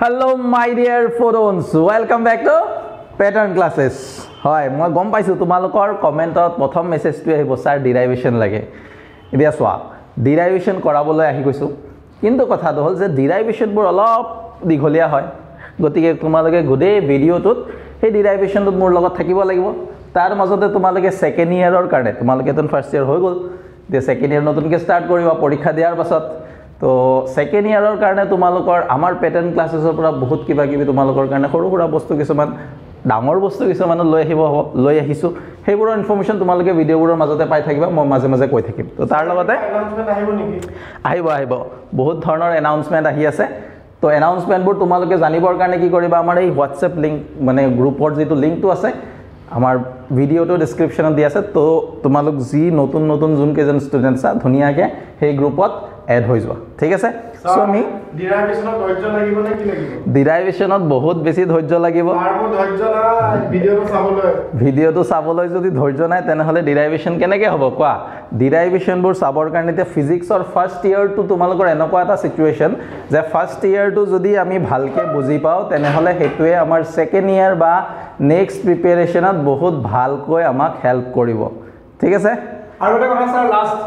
Hello my dear photons, welcome back to pattern classes. Hoy moi gom paisu tumalokor comment ot prothom message tu ahibo sir derivation lage idia swa derivation korabole ahi koisu kintu kotha do hol je derivation bor olop digolia hoy gotike tumaloke gode video tut he derivation tut mor logot thakibo lagibo tar majote tumaloke second year or karne tumaloke ton first year hoy gol de second year notun ke start koriba porikha diar pasot तो second इयरर कारणे तुमालोकर आमार pattern क्लासेसर पुरा बहुत किबा किबि तुमालोकर कारणे हरु हरा वस्तु किसमान डांगर वस्तु किसमान लय आहिसु हेबुर इनफरमेशन तुमालोके भिडिओबुर माजते पाइ থাকিবা মই মাঝে মাঝে কৈ থাকিম তো তার লগতে অ্যানাউন্সমেন্ট আহিবো নেকি আহিবো বহুত ধৰণৰ অ্যানাউন্সমেন্ট আহি আছে তো অ্যানাউন্সমেন্ট বুৰ তুমালোকে জানিবৰ কাৰণে কি কৰিবা আমাৰ এই WhatsApp লিংক মানে গ্ৰুপৰ যেটো লিংকটো আছে আমাৰ ভিডিওটো ডেসক্ৰিপচনত দি আছে তো তুমালোক যি নতুন নতুন জুন কেজন ষ্টুডেন্টস ধুনিয়াকে সেই গ্ৰুপত এড হৈ যোৱা ঠিক আছে সো আমি ডেৰিভেশনত ধৈৰ্য লাগিব নে কি লাগিব ডেৰিভেশনত বহুত বেছি ধৈৰ্য লাগিব আৰু ধৈৰ্য না ভিডিওটো চাবলৈ যদি ধৈৰ্য নাই তেনে হলে ডেৰিভেশন কেনেকৈ হ'ব কোৱা ডেৰিভেশন বোৰ চাবৰ কাৰণে তে ফিজিক্সৰ ফাৰ্স্ট ইয়াৰ টু তোমালোকৰ এনেকুৱা এটা সিচুৱেচন যে ফাৰ্স্ট ইয়াৰ টু যদি আমি ভালকে বুজি পাও তেনে হলে হেতুৱে আমাৰ সেকেন্ড ইয়াৰ বা নেক্সট প্ৰিপাৰেচনত বহুত ভালকৈ আমাক হেল্প কৰিব ঠিক আছে আৰু এটা কথা স্যার লাস্ট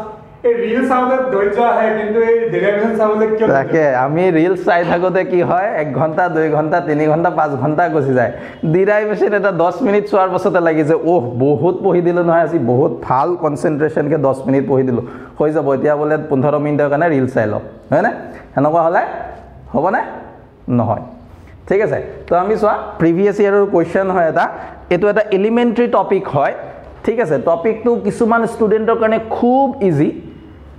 এই রিল সাউন্ডে ধৈর্য আহে কিন্তু এই ডেরিভেশন সাউন্ডে কি তাকে আমি রিল চাই থাকোতে কি হয় 1 ঘন্টা 2 ঘন্টা 3 ঘন্টা 5 ঘন্টা গুছি যায় ডেরিভেশন এটা 10 মিনিট চোৱাৰ পাছতে লাগি যে ওহ বহুত পঢ়ি দিলো নহয় আজি বহুত ভাল কনসেন্ট্ৰেশন কে 10 মিনিট পঢ়ি দিলো হৈ যাব এতিয়া বলে 15 মিনিটৰ কাৰণে ৰিল চাই ল হয় না হেনকুৱা হলে হ'ব না নহয় ঠিক আছে তো আমি চোৱা প্ৰিভিয়াস ইয়াৰৰ কোৱেশ্চন হয় এটা এটো এটা এলিমেন্টাৰী টপিক হয় ঠিক আছে টপিকটো কিছুমান ষ্টুডেন্টৰ কাৰণে খুব ইজি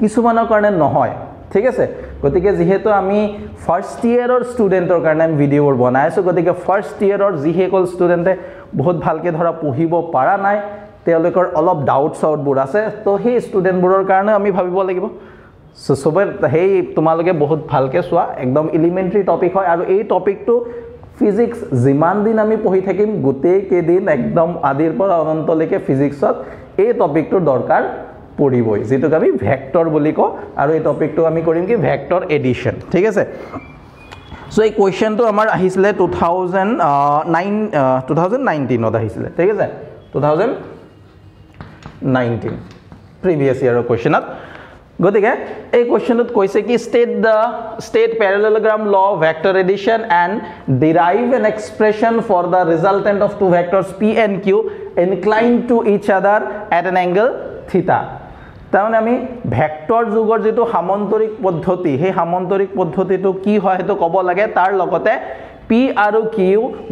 কিছুমানৰ কাৰণে নহয় ঠিক আছে গতিকে যেহেতু আমি ফাৰ্স্ট ইয়াৰৰ ষ্টুডেন্টৰ কাৰণে আমি ভিডিওবোৰ বনাইছো গতিকে ফাৰ্স্ট ইয়াৰৰ যিহেকল ষ্টুডেন্টে বহুত ভালকে ধৰা পঢ়িব পাৰা নাই তেওঁলোকৰ অলপ ডাউটছ আউটবোৰ আছে তো সেই ষ্টুডেন্টবোৰৰ কাৰণে আমি ভাবিব লাগিব সো সবে হেই তোমালোকে বহুত ভালকে চোৱা একদম এলিমেন্টাৰী টপিক হয় আৰু এই টপিকটো ফিজিক্স জিমান দিন আমি পঢ়ি থাকিম গোটেই কেদিন একদম আদিৰ পৰা অনন্তলৈকে ফিজিক্সত এই টপিকটোৰ দৰকাৰ পঢ়িবই যেটো আমি ভেক্টৰ বুলি কও আৰু এই টপিকটো আমি কৰিম কি ভেক্টৰ এডিশন ঠিক আছে সো এই কোৱেশ্চনটো আমাৰ আহিছিলে 2019 ত আহিছিলে ঠিক আছে 2019 প্ৰিভিয়াস ইয়াৰৰ কোৱেশ্চনত গতিকে এই কোৱেশ্চনত কৈছে কি state parallelogram law vector addition and derive an expression for the resultant of two vectors p and q inclined to each other at an angle theta তাহলে আমি ভেক্টৰ যুগৰ যেটো সামান্তৰিক পদ্ধতি হে সামান্তৰিক পদ্ধতিটো কি হয় হেতু কব লাগে তাৰ লগতে p আৰু q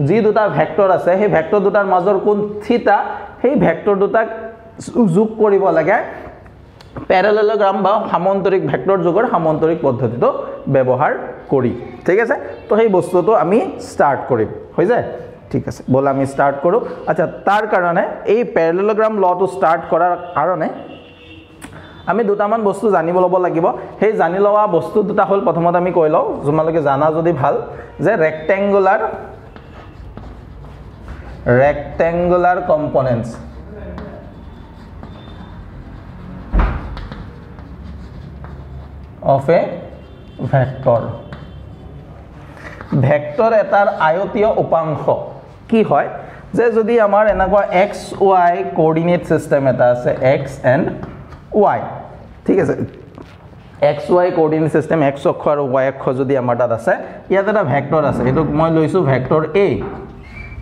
যি দুটা ভেক্টৰ আছে হে ভেক্টৰ দুটাৰ মাজৰ কোণ থিতা হে ভেক্টৰ দুটাক যোগ কৰিব লাগে প্যাৰালেলোগ্ৰাম বা সামান্তৰিক ভেক্টৰ যুগৰ সামান্তৰিক পদ্ধতিটো ব্যৱহাৰ কৰি ঠিক আছে তো সেই বস্তুটো আমি স্টাৰ্ট কৰিম হৈ যায় ঠিক আছে বল আমি স্টাৰ্ট কৰো আচ্ছা তাৰ কাৰণে এই প্যাৰালেলোগ্ৰাম লটো স্টাৰ্ট কৰাৰ কাৰণে আমি দুটামান বস্তু জানিব লব লাগিব সেই জানি লওয়া বস্তু দুটা হল প্ৰথমতে আমি কৈ লও তোমালোকে জানা যদি ভাল যে rectangular components of a vector vector এটাৰ আয়তীয় উপাংশ কি হয় যে যদি আমাৰ এনেকুৱা x y কোঅৰ্ডিনেট সিস্টেম এটা আছে x and y ঠিক আছে x y coordinate system x অক্ষ আৰু y অক্ষ যদি আমাৰ তাত আছে ইয়াত এটা ভেক্টৰ আছে এটো মই লৈছো ভেক্টৰ a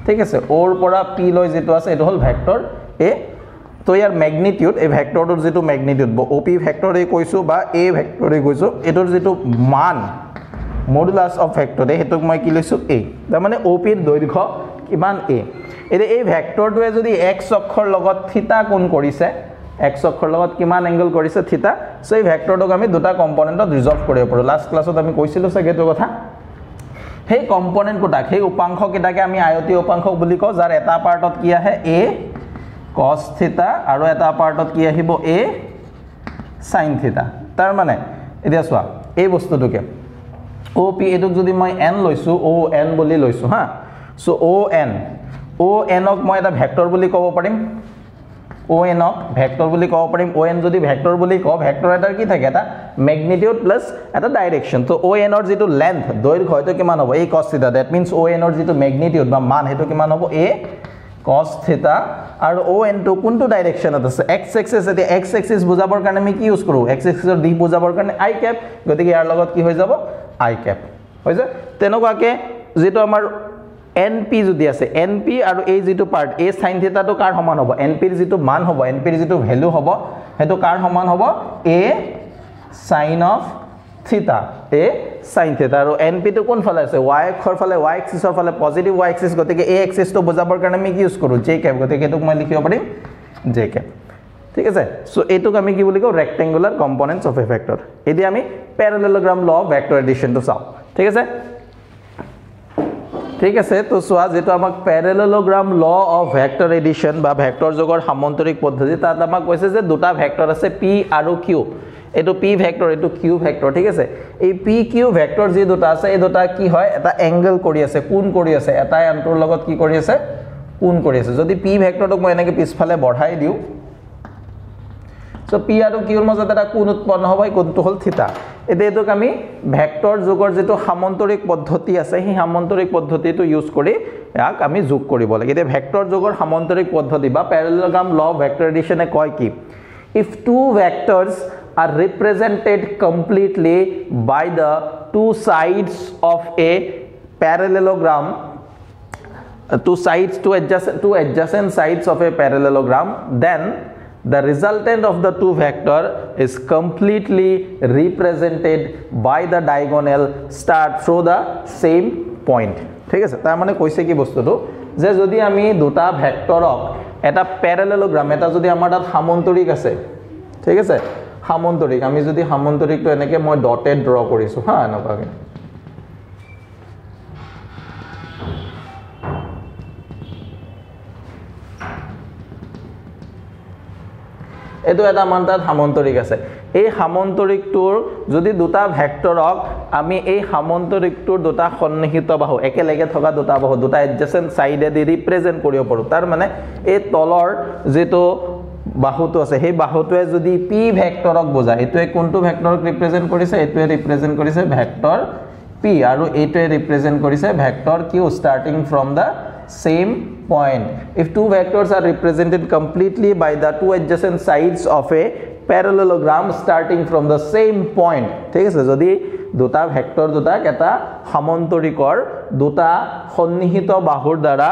ঠিক আছে ওৰ পৰা p লৈ যেটো আছে এটো হল ভেক্টৰ a তো ইয়াৰ ম্যাগনিটিউড এই ভেক্টৰটোৰ যেটো ম্যাগনিটিউড op ভেক্টৰ এ কৈছো বা a ভেক্টৰ এ কৈছো এটোৰ যেটো মান মডুলাস অফ ভেক্টৰ হেতুক মই কি লৈছো a তাৰ মানে op ৰ দৈৰ্ঘ্য কিমান a এতে এই ভেক্টৰটোৱে যদি x অক্ষৰ লগত থিতা কোণ কৰিছে x অক্ষৰ লগত কিমান এংগল কৰিছে থিতা সো এই ভেক্টৰটোক আমি দুটা কম্পোনেন্টত ৰিজলভ কৰিব পাৰো লাষ্ট ক্লাছত আমি কৈছিলো সগেটো কথা সেই কম্পোনেন্ট কোটাক সেই উপাংশ কিটাকে আমি আয়তীয় উপাংশ বুলি কও যাৰ এটা পাৰ্টত কি আহে a cos theta আৰু এটা পাৰ্টত কি আহিব a sin theta তাৰ মানে এতিয়া চোৱা এই বস্তুটোকে op এটোক যদি মই n লৈছো o n বুলি লৈছো হা সো o n ক মই এটা ভেক্টৰ বুলি ক'ব পাৰিম ON ক ভেক্টৰ বুলি ক'ব পাৰিম ON যদি ভেক্টৰ বুলি কওঁ ভেক্টৰ এটাৰ কি থাকে এটা ম্যাগনিটিউড প্লাস এটা ডাইৰেকশন তো ON ৰ যেটো লেন্থ দৈৰ্ঘ্য হয়তো কিমান হ'ব a cos θ that means ON ৰ যেটো ম্যাগনিটিউড বা মান হেতু কিমান হ'ব a cos θ আৰু ON টো কোনটো ডাইৰেকশনত আছে x axis এতি x axis বুজাবৰ কাৰণে আমি কি ইউজ কৰো x axis ৰ দিশ বুজাবৰ কাৰণে i cap গতিকে ইয়াৰ লগত কি হৈ যাব i cap হৈছে তেনকুৱাকে যেটো আমাৰ NP যদি আছে NP আৰু এই যেটো পাৰ্ট a sin θ টো কাৰ সমান হ'ব NP ৰ যেটো মান হ'ব NP ৰ যেটো ভ্যালু হ'ব হেতু কাৰ সমান হ'ব a sin of theta a sin theta আৰু NP টো কোন ফালে আছে y অক্ষৰ ফালে y axis ৰ ফালে পজিটিভ y axis গতিকে a axis টো বুজাবৰ কাৰণে আমি কি ইউজ কৰো j cap গতিকে এটোক মই লিখিব পাৰিম j cap ঠিক আছে সো এটোক আমি কি বুলি কও ৰেক্টেঙ্গুলাৰ কম্পোনেন্টস অফ এ ভেক্টৰ এদি আমি প্যাৰালেলোগ্ৰাম ল অফ ভেক্টৰ এডিশন টো চাও ঠিক আছে ঠিক আছে তো সোয়া যেটো আমাক প্যাৰালেলোগ্ৰাম ল অফ ভেক্টৰ এডিশন বা ভেক্টৰ যোগৰ সামান্তৰিক পদ্ধতি তাত আমাক কৈছে যে দুটা ভেক্টৰ আছে p আৰু q এটো p ভেক্টৰ এটো q ভেক্টৰ ঠিক আছে এই p q ভেক্টৰ যে দুটা আছে এই দুটা কি হয় এটা এংগল কৰি আছে কোণ কৰি আছে এটা আনটোৰ লগত কি কৰি আছে কোণ কৰি আছে যদি p ভেক্টৰক মই এনেকে পিছফালে বঢ়াই দিও সো p আৰু q ৰ মাজত এটা কোণ উৎপন্ন হ'ব এই কোণটো হল থিতা এটোক আমি ভেক্টৰ যোগৰ যেটো সামান্তৰিক পদ্ধতি আছে সেই সামান্তৰিক পদ্ধতিটো ইউজ কৰি ইয়াক আমি যোগ কৰিব লাগে এতে ভেক্টৰ যোগৰ সামান্তৰিক পদ্ধতি বা প্যাৰালেলোগ্ৰাম ল অফ ভেক্টৰ এডিশনে কয় কি if two vectors are represented completely by the two sides of a parallelogram two adjacent sides of a parallelogram then the resultant of the two vector is completely represented by the diagonal start through the same point ঠিক আছে তাৰ মানে কৈছে কি বস্তুটো যে যদি আমি দুটা ভেক্টৰক এটা প্যাৰালেলোগ্ৰাম এটা যদি আমাৰ তাত সামান্তৰিক আছে ঠিক আছে সামান্তৰিক আমি যদি সামান্তৰিকটো এনেকে মই ডটেড ড্ৰ কৰিছো হা এনেকুৱাকে এটো এটা মান তাত সামান্তৰিক আছে এই সামান্তৰিকটোৰ যদি দুটা ভেক্টৰক আমি এই সামান্তৰিকটোৰ দুটা সন্নিহিত বাহু একেলগে থকা দুটা বাহু দুটা এডজেসেন্ট সাইডে দি ৰিপ্ৰেজেন্ট কৰিব পাৰো তাৰ মানে এই তলৰ যেটো বাহুটো আছে সেই বাহুটোৱে যদি p ভেক্টৰক বুজায় এটোৱে কোনটো ভেক্টৰক ৰিপ্ৰেজেন্ট কৰিছে এটোৱে ৰিপ্ৰেজেন্ট কৰিছে ভেক্টৰ p আৰু এটোৱে ৰিপ্ৰেজেন্ট কৰিছে vector q starting from the same point if two vectors are represented completely by the two adjacent sides of a parallelogram starting from the same point ঠিক আছে যদি দুটা ভেক্টৰ দুটাক এটা সামান্তৰিকৰ দুটা সন্নিহিত বাহুৰ দ্বাৰা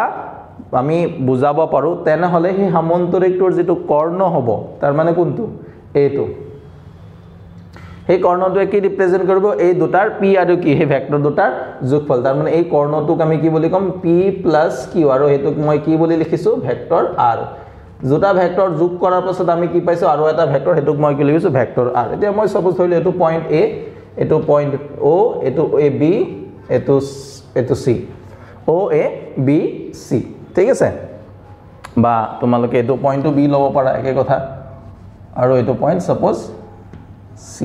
আমি বুজাব পাৰো তেনে হলে হি সামান্তৰিকটোৰ যেটো কৰ্ণ হ'ব তাৰ মানে কোনটো এইটো এই কৰ্ণটোৱে কি ৰিপ্ৰেজেন্ট কৰিব এই দুটাৰ p আৰু q হে ভেক্টৰ দুটাৰ যোগফল তাৰ মানে এই কৰ্ণটোক আমি কি বুলি কম p + q আৰু এটোক মই কি বুলি লিখিছো ভেক্টৰ r দুটা ভেক্টৰ যোগ কৰাৰ পাছত আমি কি পাইছো আৰু এটা ভেক্টৰ হেতুক মই কি লিখিছো ভেক্টৰ r এতিয়া মই সপোজ ধৰিলো এটো পইণ্ট a এটো পইণ্ট o এটো ab এটো c o a b c ঠিক আছে বা তোমালোকে এটো পইণ্টটো b লব পাৰা একে কথা আৰু এটো পইণ্ট সপোজ c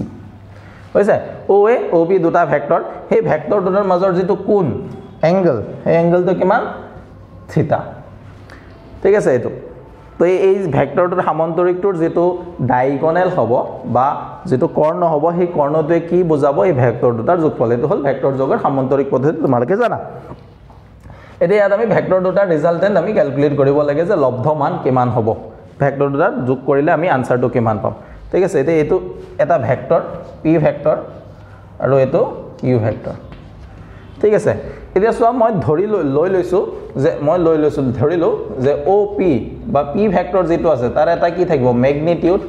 হৈছে OA OB দুটা ভেক্টৰ সেই ভেক্টৰ দুটাৰ মাজৰ যেটো কোণ এংগল এই এংগলটো কিমান থিতা ঠিক আছে এটো তো এই ভেক্টৰটোৰ সামান্তৰিকটোৰ যেটো ডায়াগোনাল হ'ব বা যেটো কৰ্ণ হ'ব সেই কৰ্ণটোৱে কি বুজাব এই ভেক্টৰ দুটাৰ যোগফল এটো হল ভেক্টৰ যোগৰ সামান্তৰিক পদ্ধতি তোমালোকে জানা এতিয়া ইয়াত আমি ভেক্টৰ দুটাৰ ৰিজাল্টেন্ট আমি ক্যালকুলেট কৰিব লাগে যে লব্ধ মান কিমান হ'ব ভেক্টৰ দুটাৰ যোগ কৰিলে আমি আনসাৰটো কিমান পাম ঠিক আছে এতিয়া এটো এটা ভেক্টৰ p ভেক্টৰ আৰু এটো q ভেক্টৰ ঠিক আছে এতিয়া সোৱা মই ধৰি লৈ লৈছো যে মই লৈ লৈছো ধৰিলো যে op বা p ভেক্টৰ যেটো আছে তাৰ এটা কি থাকিব ম্যাগনিটিউড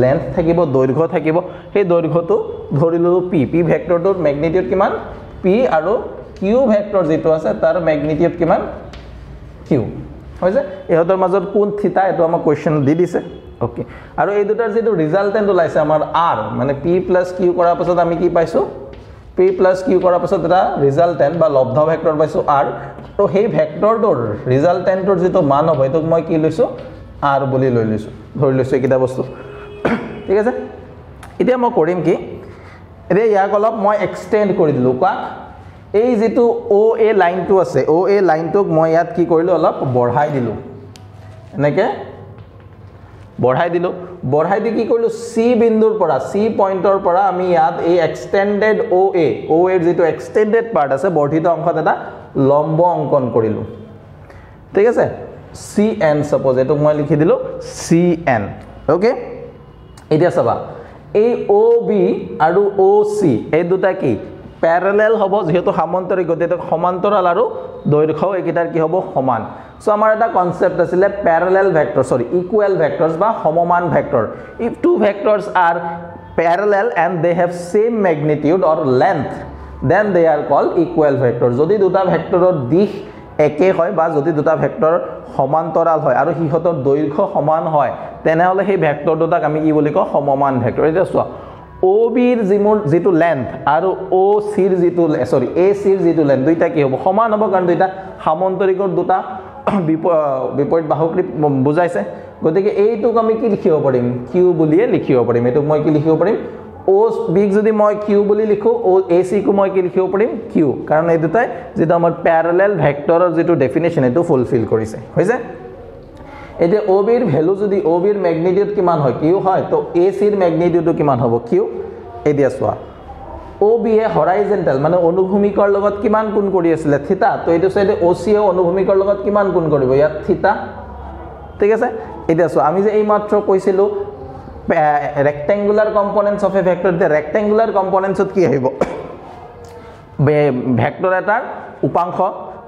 লেন্থ থাকিব দৈৰ্ঘ্য থাকিব সেই দৈৰ্ঘ্যটো ধৰিলো p ভেক্টৰটোৰ ম্যাগনিটিউড কিমান p আৰু q ভেক্টৰ যেটো আছে তাৰ ম্যাগনিটিউড কিমান q হৈছে ইহতৰ মাজত কোন থিতা এটো আমাক কোৱেশ্চন দি দিছে ওকে আৰু এই দুটাৰ যেটো ৰিজাল্টেন্ট ওলাইছে আমাৰ r মানে p + q কৰাৰ পাছত আমি কি পাইছো p + q কৰাৰ পাছত এটা ৰিজাল্টেন্ট বা লব্ধ ভেক্টৰ পাইছো r তো সেই ভেক্টৰটোৰ ৰিজাল্টেন্টৰ যেটো মান হ'ব এটোক মই কি লৈছো r বুলি লৈ লৈছো ধৰি লৈছো কিটা বস্তু ঠিক আছে এতিয়া মই কৰিম কি এতিয়া ইয়াক অলপ মই এক্সটেন্ড কৰি দিলো কা এই যেটো OA লাইনটো আছে OA লাইনটোক মই ইয়াত কি কৰিলো অলপ বঢ়াই দিলো এনেকে বঢ়াই দিলো বঢ়াই দি কি কৰিলো সি বিন্দুৰ পৰা সি পইণ্টৰ পৰা আমি ইয়াত এই এক্সটেন্ডেড OA এৰ যেটো এক্সটেন্ডেড পাৰ্ট আছে বৰ্ধিত অংশত এটা লম্ব অঙ্কন কৰিলো ঠিক আছে CN suppose এটো মই লিখি দিলো CN ওকে এতিয়া চাবা এই OB আৰু OC এই দুটা কি প্যাৰালাল হবো যেহেতু সমান্তৰিক গতিতে সমান্তৰাল আৰু দৈৰ্ঘ্য একিটাৰ কি হ'ব সমান সো আমাৰ এটা কনসেপ্ট আছিল প্যাৰালাল ভেক্টৰ ইকুয়াল ভেক্টৰস বা সমমান vector if two vectors are parallel and they have same magnitude or length then they are called equal vectors যদি দুটা ভেক্টৰৰ দিশ একে হয় বা যদি দুটা ভেক্টৰ সমান্তৰাল হয় আৰু হিহতৰ দৈৰ্ঘ্য সমান হয় তেনেহলে সেই ভেক্টৰ দুটাক আমি কি বুলি কওঁ সমমান ভেক্টৰ এটা চোৱা OB ৰ যেটো লেন্থ আৰু OC ৰ যেটো AC ৰ যেটো লেন্থ দুইটা কি হ'ব সমান হ'ব কাৰণ দুইটা সমান্তৰিকৰ দুটা বিপৰীত বাহুক বুজাইছে গতিকে এইটোক আমি কি লিখিব পাৰিম Q বুলিয়ে লিখিব পাৰিম এটো মই কি লিখিব পাৰিম OB যদি মই Q বুলি লিখো AC কো মই কি লিখিব পাৰিম Q কাৰণ এই দুটাই যেটো আমাৰ প্যাৰালাল ভেক্টৰৰ যেটো ডেফিনিশন এটো ফুলফিল কৰিছে হৈছে এতে OB এর ভ্যালু যদি OB এর ম্যাগনিটিউড কিমান হয় Q হয় তো AC এর ম্যাগনিটিউডও কিমান হ'ব Q এদিয়া সোয়া OB এ হৰাইজন্টাল মানে অনুভূমিকৰ লগত কিমান কোণ কৰি আছিল থিতা তো এটো সাইডে OC এ অনুভূমিকৰ লগত কিমান কোণ কৰিব ইয়াত থিতা ঠিক আছে এদিয়া সোয়া আমি যে এই মাত্ৰ কৈছিলো rectangular components of a vector the rectangular components ত কি আহিব ভেক্টৰ এটাৰ উপাংশ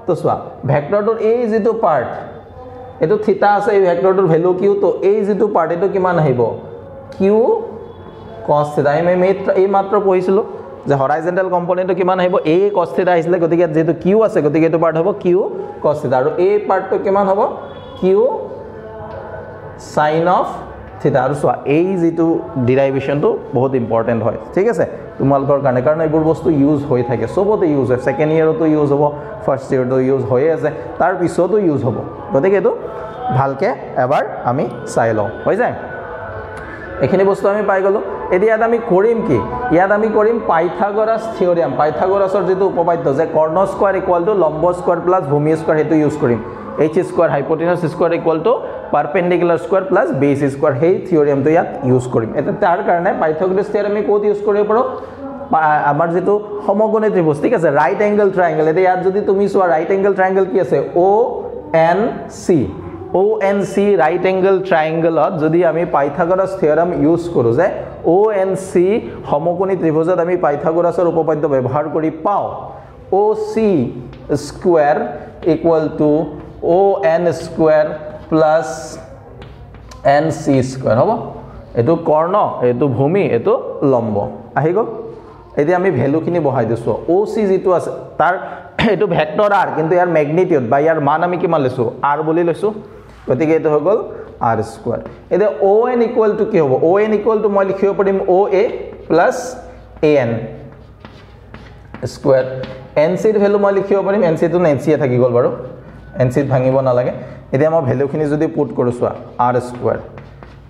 তো সোয়া ভেক্টৰটোৰ এই যেটো পাৰ্ট এটো থিতা আছে এই ভেক্টৰটোৰ ভ্যালু Q তো এই যেটো পাৰ্ট এটো কিমান আহিব Q cos থিতা আমি এই মাত্ৰ পঢ়িছিলো যে হৰাইজন্টাল কম্পোনেন্টটো কিমান আহিব a cos থিতা আহিছিল গতিকে যেটো Q আছে গতিকে এটো পাৰ্ট হ'ব Q cos থিতা আৰু এই পাৰ্টটো কিমান হ'ব Q sin of থিতা আৰু সোয়া এই যেটো ডেৰিভেশনটো বহুত ইম্পৰ্টেন্ট হয় ঠিক আছে তোমালকৰ কাৰণে কাৰণ এইবোৰ বস্তু ইউজ হৈ থাকে সবতে ইউজ হয় সেকেন্ড ইয়াৰতো ইউজ হ'ব ফাৰ্স্ট ইয়াৰতো ইউজ হৈ আছে তাৰ পিছতো ইউজ হ'ব গতিকে এটো ভালকে এবাৰ আমি চাই লওঁ হৈ যায় এখিনি বস্তু আমি পাই গলো এদিয়াত আমি কৰিম কি ইয়াত আমি কৰিম পাইথাগোৰাছ থিওৰেম পাইথাগোৰাছৰ যেটো উপপাদ্য যে কৰ্ণ স্কয়াৰ ইকুয়াল টু লম্ব স্কয়াৰ প্লাস ভূমি স্কয়াৰ হেতু ইউজ কৰিম h square hypotenuse square equal to perpendicular square plus base square হেই থিওৰেমটো ইয়াত ইউজ কৰিম এটা তাৰ কাৰণে পাইথাগোৰাছ থিওৰেম আমি কোত ইউজ কৰিব পাৰো আমাৰ যেটো সমকোণী ত্ৰিভুজ ঠিক আছে রাইট অ্যাঙ্গেল ট্রায়াঙ্গেল এটা ইয়াত যদি তুমি সোয়া রাইট অ্যাঙ্গেল ট্রায়াঙ্গেল কি আছে ONC রাইট অ্যাঙ্গেল ট্রায়াঙ্গেলত যদি আমি পাইথাগোৰাছ থিওৰেম ইউজ কৰো যে ONC সমকোণী ত্ৰিভুজত আমি পাইথাগোৰাছৰ উপপাদ্য ব্যৱহাৰ কৰি পাও OC square equal two ON square plus NC square হ'ব এটো কৰ্ণ এটো ভূমি এটো লম্ব আহি গল এদি আমি ভ্যালু খিনি বহাই দিছো OC যেটো আছে তাৰ এটো ভেক্টৰ r কিন্তু ইয়াৰ ম্যাগনিটিউড বা ইয়াৰ মান আমি কিমান লৈছো r বুলি লৈছো গতিকে এটো হৈ গল r স্কয়ার এদে ON ইকুয়াল টু কি হ'ব ON ইকুয়াল টু মই লিখিব পাৰিম OA plus AN square NC এৰ ভ্যালু মই লিখিব পাৰিম NC তো NC এ থাকি গল বাৰু NC ভাঙিব না লাগে এতিয়া মই ভ্যালু খিনি যদি পুট কৰো সোয়া r স্কয়াৰ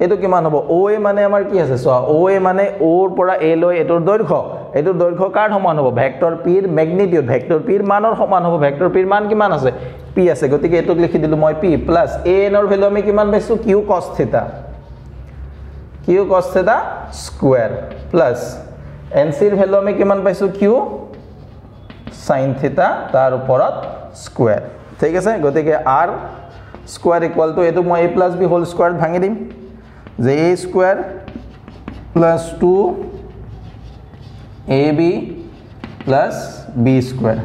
এটো কিমান হ'ব OA মানে আমাৰ কি আছে সোয়া OA মানে O ৰ পৰা A লৈ এটোৰ দৈৰ্ঘ্য কাৰ সমান হ'ব ভেক্টৰ p ৰ ম্যাগনিটিউড ভেক্টৰ p ৰ মানৰ সমান হ'ব ভেক্টৰ p ৰ মান কিমান আছে p আছে গতিকে এটোক লিখি দিলো মই p প্লাস an ৰ ভ্যালু আমি কিমান পাইছো q cos থিতা স্কয়াৰ প্লাস nc ৰ ভ্যালু আমি কিমান পাইছো q sin থিতা তাৰ ওপৰত স্কয়ার ঠিক আছে গতিকে r স্কয়ার ইকুয়াল টু এটো মই a plus b whole square ভাঙি দিম যে a square plus 2ab plus b square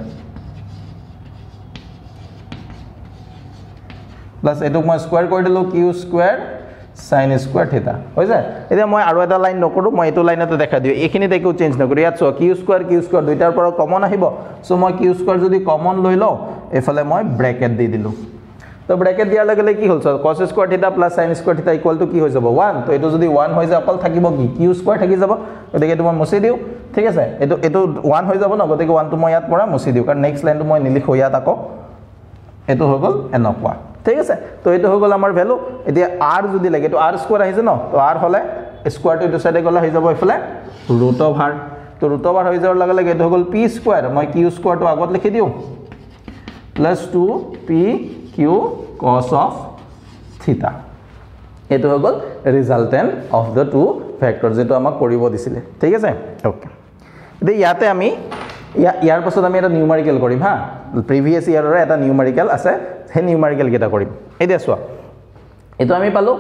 plus এটো মই স্কয়ার কৰি দিলো q square sin square theta হৈ যায় এতিয়া মই আৰু এটা লাইন নকৰো মই এটো লাইনতে দেখা দিও এখিনি দেখো চেঞ্জ নকৰো ইয়াত q স্কয়াৰ দুইটাৰ পৰা কমন আহিব সো মই q স্কয়ার যদি কমন লৈ লও এফালে মই ব্র্যাকেট দি দিলো তো ব্র্যাকেট দিয়াৰ লগে কি হল cos square theta plus sin square theta equal to কি হৈ যাব 1 তো এটো যদি 1 হৈ যায় অকল থাকিব কি q স্কয়ার থাকি যাব গতিকে এটো মই মুছি দিও ঠিক আছে এটো 1 হৈ যাব না গতিকে 1 টো মই ইয়াত পৰা মুছি দিও কাৰণ নেক্সট লাইনটো মই নিলিখো ইয়াত আকৌ এটো হৈ গল এনেকুৱা ঠিক আছে তো এটো হৈ গল আমাৰ ভ্যালু এতিয়া r যদি লাগে তো r স্কয়ার আহিছে ন তো r হলে স্কয়ার টু এটো সাইডে গলে হৈ যাব এফালে √ অফ r তো √ অফ r হৈ যাৱাৰ লগে লগে এটো হৈ গল p স্কয়ার মই q স্কয়ার টো আগত লিখি দিও plus 2p q cos of theta এইটো হৈ গ'ল resultant of the two vector যেটো আমাক কৰিব দিছিলে ঠিক আছে ওকে এতিয়া ইয়াতে আমি ইয়াৰ পাছত আমি এটা নিউমাৰিকেল কৰিম হা প্ৰিভিয়াছ ইয়াৰৰ এটা নিউমাৰিকেল আছে সেই নিউমাৰিকেল কেইটা কৰিম এতিয়া চোৱা এইটো আমি পালো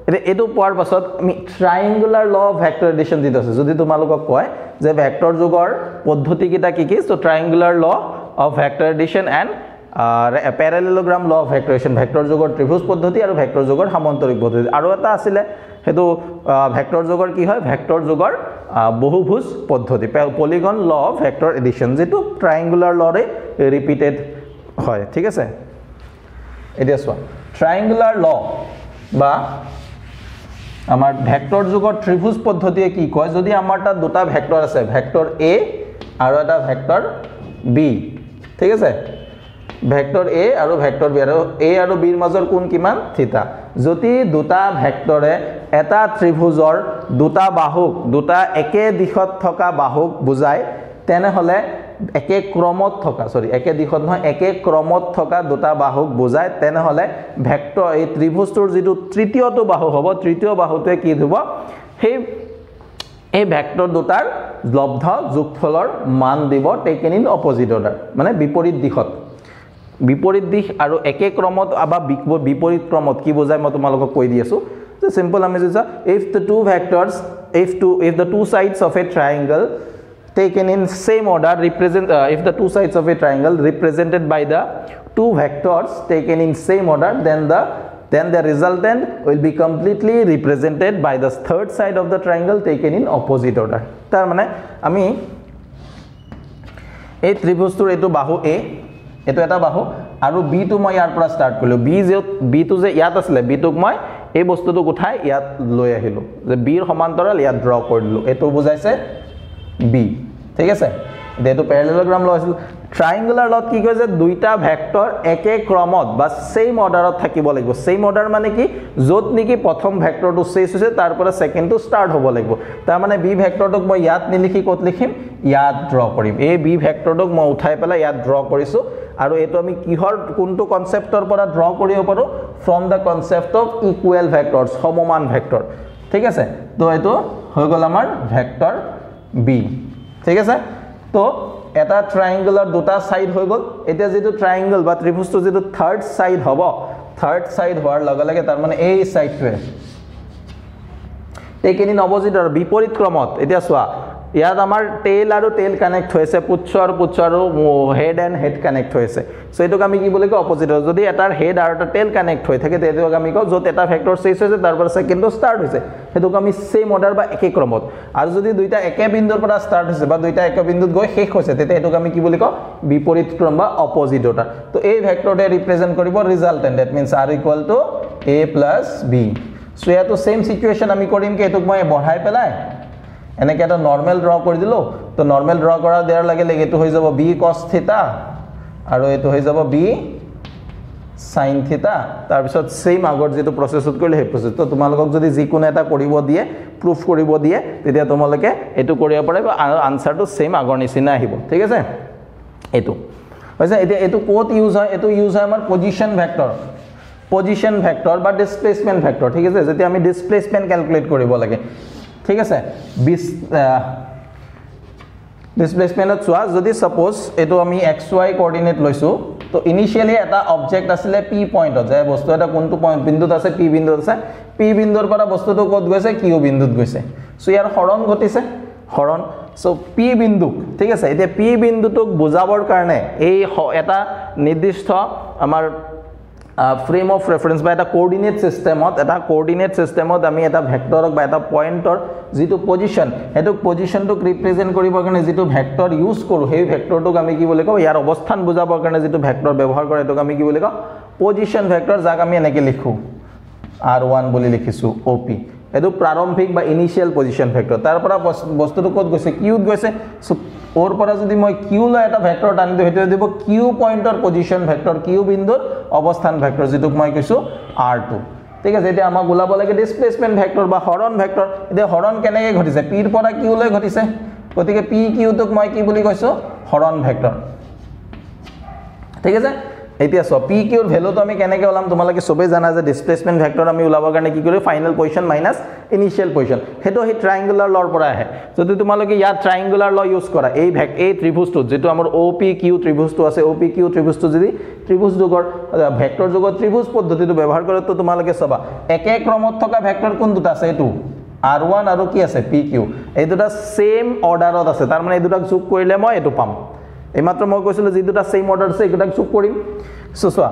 এতিয়া এইটো পোৱাৰ পাছত আমি ট্ৰায়াঙ্গুলাৰ ল অফ ভেক্টৰ এডিশ্যন যেটো আছে যদি তোমালোকক কয় যে ভেক্টৰ যোগৰ পদ্ধতি কিটা কি so triangular law of vector addition and parallelogram law of vector addition vector যোগৰ ত্ৰিভুজ পদ্ধতি আৰু ভেক্টৰ যোগৰ সামান্তৰিক পদ্ধতি আৰু এটা আছিলে হেতু ভেক্টৰ যোগৰ কি হয় ভেক্টৰ যোগৰ বহুভুজ পদ্ধতি পলিগন ল অফ ভেক্টৰ এডিশ্যন যেটো ট্ৰায়াঙ্গুলাৰ লৰে ৰিপিটেড হয় ঠিক আছে এতিয়া চোৱা ট্ৰায়াঙ্গুলাৰ ল বা আমাৰ ভেক্টৰ যোগৰ ত্ৰিভুজ পদ্ধতিয়ে কি কয় যদি আমাৰ তাত দুটা ভেক্টৰ আছে ভেক্টৰ a আৰু এটা ভেক্টৰ b ঠিক আছে ভেক্টৰ a আৰু ভেক্টৰ b আৰু a আৰু b ৰ মাজৰ কোণ কিমান থিতা যদি দুটা ভেক্টৰে এটা ত্ৰিভুজৰ দুটা বাহুক দুটা একে দিশত থকা বাহুক বুজায় তেনে হলে একে ক্ৰমত থকা একে দিশত নহয় একে ক্ৰমত থকা দুটা বাহুক বুজায় তেনে হলে ভেক্টৰ এই ত্ৰিভুজটোৰ যেটো তৃতীয়টো বাহু হ'ব তৃতীয় বাহুটোৱে কি হ'ব সেই এই ভেক্টৰ দুটাৰ লব্ধ যোগফলৰ মান দিব টেকেন ইন অপজিট অৰ্ডাৰ মানে বিপৰীত দিশত বিপৰীত দিশ আৰু একে ক্ৰমত বা বিপৰীত ক্ৰমত কি বুজায় মই তোমালোকক কৈ দি আছো যে সিম্পল আমি যে if the two vectors if the two sides of a triangle taken in same order represent if the two sides of a triangle represented by the two vectors taken in same order then the resultant will be completely represented by the third side of the triangle taken in opposite order tar mane ami ei tribhujtur etu bahu a etu eta bahu aru b tu moi yar pora start korilu b tu je yat asile b tuk moi ei bostu tu uthai yat loi ahilu je b er samantaral yat draw korilu etu bujaise b ঠিক আছে যেটো parallelogram ল আছিল triangular লত কি কয় যে দুইটা ভেক্টর একে ক্রমত বা সেম অর্ডারত থাকিব লাগিব সেম অর্ডার মানে কি যত নেকি প্রথম ভেক্টরটো শেষ হৈছে তারপরে সেকেন্ডটো স্টার্ট হ'ব লাগিব তার মানে বি ভেক্টরটোক মই ইয়াত নিলিখি কত লিখিম ইয়াত ড্ৰ কৰিম এই বি ভেক্টৰটোক মই উঠাই পেলা ইয়াত ড্ৰ কৰিছো আৰু এটো আমি কিহৰ কোনটো কনসেপ্টৰ পৰা ড্ৰ কৰিব পাৰো from the concept of equal vectors সমমান ভেক্টৰ ঠিক আছে তো এটো হৈ গল আমাৰ ভেক্টৰ বি ঠিক আছে তো এটা ট্রায়াঙ্গুলার দুটা সাইড হৈ গল এতিয়া যেটো ট্রায়াঙ্গল বা ত্রিভুজটো যেটো থার্ড সাইড হ'ব থার্ড সাইড হোৱাৰ লগে লগে তাৰ মানে এই সাইডটোৱে টেকেন ইন অপজিট আৰু বিপৰীত ক্ৰমত এতিয়া চোৱা ইয়াত আমাৰ টেইল আৰু টেইল কানেক্ট হৈছে পুচ্ছ আৰু হেড এণ্ড হেড কানেক্ট হৈছে সো এটোক আমি কি বুলি কওঁ অপজিট যদি এটাৰ হেড আৰু এটা টেইল কানেক্ট হৈ থাকে তেতিয়াক আমি কওঁ যত এটা ভেক্টৰ শেষ হৈছে তাৰ পৰা সেকেন্ডটো স্টাৰ্ট হৈছে হেতুক আমি সেম অৰ্ডাৰ বা একে ক্ৰমত আৰু যদি দুইটা একে বিন্দুৰ পৰা স্টাৰ্ট হৈছে বা দুইটা একে বিন্দুত গৈ শেষ হৈছে তেতিয়া এটোক আমি কি বুলি কওঁ বিপৰীত ক্ৰম বা অপজিট অৰ্ডাৰ তো এই ভেক্টৰটো ৰিপ্ৰেজেন্ট কৰিব resultant that means r = a + b so ইয়াতো সেম সিচুৱেচন আমি কৰিম কি এটোক মই বঢ়াই পেলাই এনেকে এটা নৰমাল ড্ৰ কৰি দিলো তো নৰমাল ড্ৰ কৰা দেৰ লাগে এটো হৈ যাব b cos θ আৰু এটো হৈ যাব b sin θ তাৰ পিছত সেম আগৰ যেটো প্ৰসেছত কৰিলে হে প্ৰসেছ তো তোমালোকক যদি যি কোনো এটা কৰিব দিয়ে প্ৰুফ কৰিব দিয়ে তেতিয়া তোমালোকে এটো কৰিব পাৰিবা আৰু আনসাৰটো সেম আগৰ নিচিনা আহিব ঠিক আছে এটো হৈছে এতিয়া এটো কোত ইউজ হয় এটো ইউজ হয় আমাৰ পজিশন ভেক্টৰ বা ডিসপ্লেসমেন্ট ভেক্টৰ ঠিক আছে যেতিয়া আমি ডিসপ্লেসমেন্ট ক্যালকুলেট কৰিব লাগে ঠিক আছে ডিসপ্লেসমেন্টত চোৱা যদি সাপোজ এটো আমি xy কোঅৰ্ডিনেট লৈছো তো ইনিশিয়ালি এটা অবজেক্ট আছিল p পয়েন্টত যে বস্তু এটা কোনটো পয়েন্ট বিন্দুত আছে p বিন্দুত আছে p বিন্দুৰ পৰা বস্তুটো কত গৈছে q বিন্দুত গৈছে সো ইয়াৰ হৰণ ঘটিছে হৰণ সো p বিন্দু ঠিক আছে এতিয়া p বিন্দুটোক বুজাবৰ কাৰণে এই এটা নিৰ্দিষ্ট আমাৰ frame of reference by eta coordinate systemot ami eta vector ba eta pointer jitu position etu position to represent koribor karone jitu vector use koru he vector to ami ki bole ko yar obosthan bujabor karone jitu vector ব্যবহার করে etu ami ki bole ko position vector jak ami eneke likhu r1 boli likhisu op etu prarambhik ba initial position vector tar pora bostu to kot goise q goise ওর পরা যদি মই q ল এটা vector টানি দিও হেতু দিব q পয়েন্টৰ position vector q বিন্দুৰ অবস্থান ভেক্টর যেটোক মই কৈছো r2 ঠিক আছে এটা আমাক ওলাব লাগে ডিসপ্লেসমেন্ট ভেক্টর বা হৰণ ভেক্টৰ এটা হৰণ কেনেকৈ ঘটিছে p ৰ পৰা q লৈ ঘটিছে গতিকে p q তোক মই কি বুলি কৈছো হৰণ ভেক্টৰ ঠিক আছে এতিয়া সব পি কিউৰ ভ্যালুটো আমি কেনেকৈ ওলাম তোমালোকে সবে জানা যে ডিসপ্লেসমেন্ট ভেক্টৰ আমি ওলাবৰ কাৰণে কি কৰো final position minus initial position হেটো হে ট্ৰায়াঙ্গুলাৰ লৰ পৰা আহে যদি তোমালোকে ইয়াত ট্ৰায়াঙ্গুলাৰ ল ইউজ কৰা এই ত্ৰিভুজটো যেটো আমাৰ OPQ ত্ৰিভুজটো আছে OPQ ত্ৰিভুজটো যদি ত্ৰিভুজ যোগৰ ভেক্টৰ যোগৰ ত্ৰিভুজ পদ্ধতিটো ব্যৱহাৰ কৰে তো তোমালোকে সবা একে ক্ৰমত থকা ভেক্টৰ কোন দুটা আছে এটো R1 আৰু কি আছে PQ এই দুটা সেম অৰ্ডাৰত আছে তাৰ মানে এই দুটাক যোগ কৰিলে মই এটো পাম এই মাত্ৰ মই কৈছিলো যে দুটা সেম অৰ্ডাৰ আছে এটাক যোগ কৰিম সো সোৱা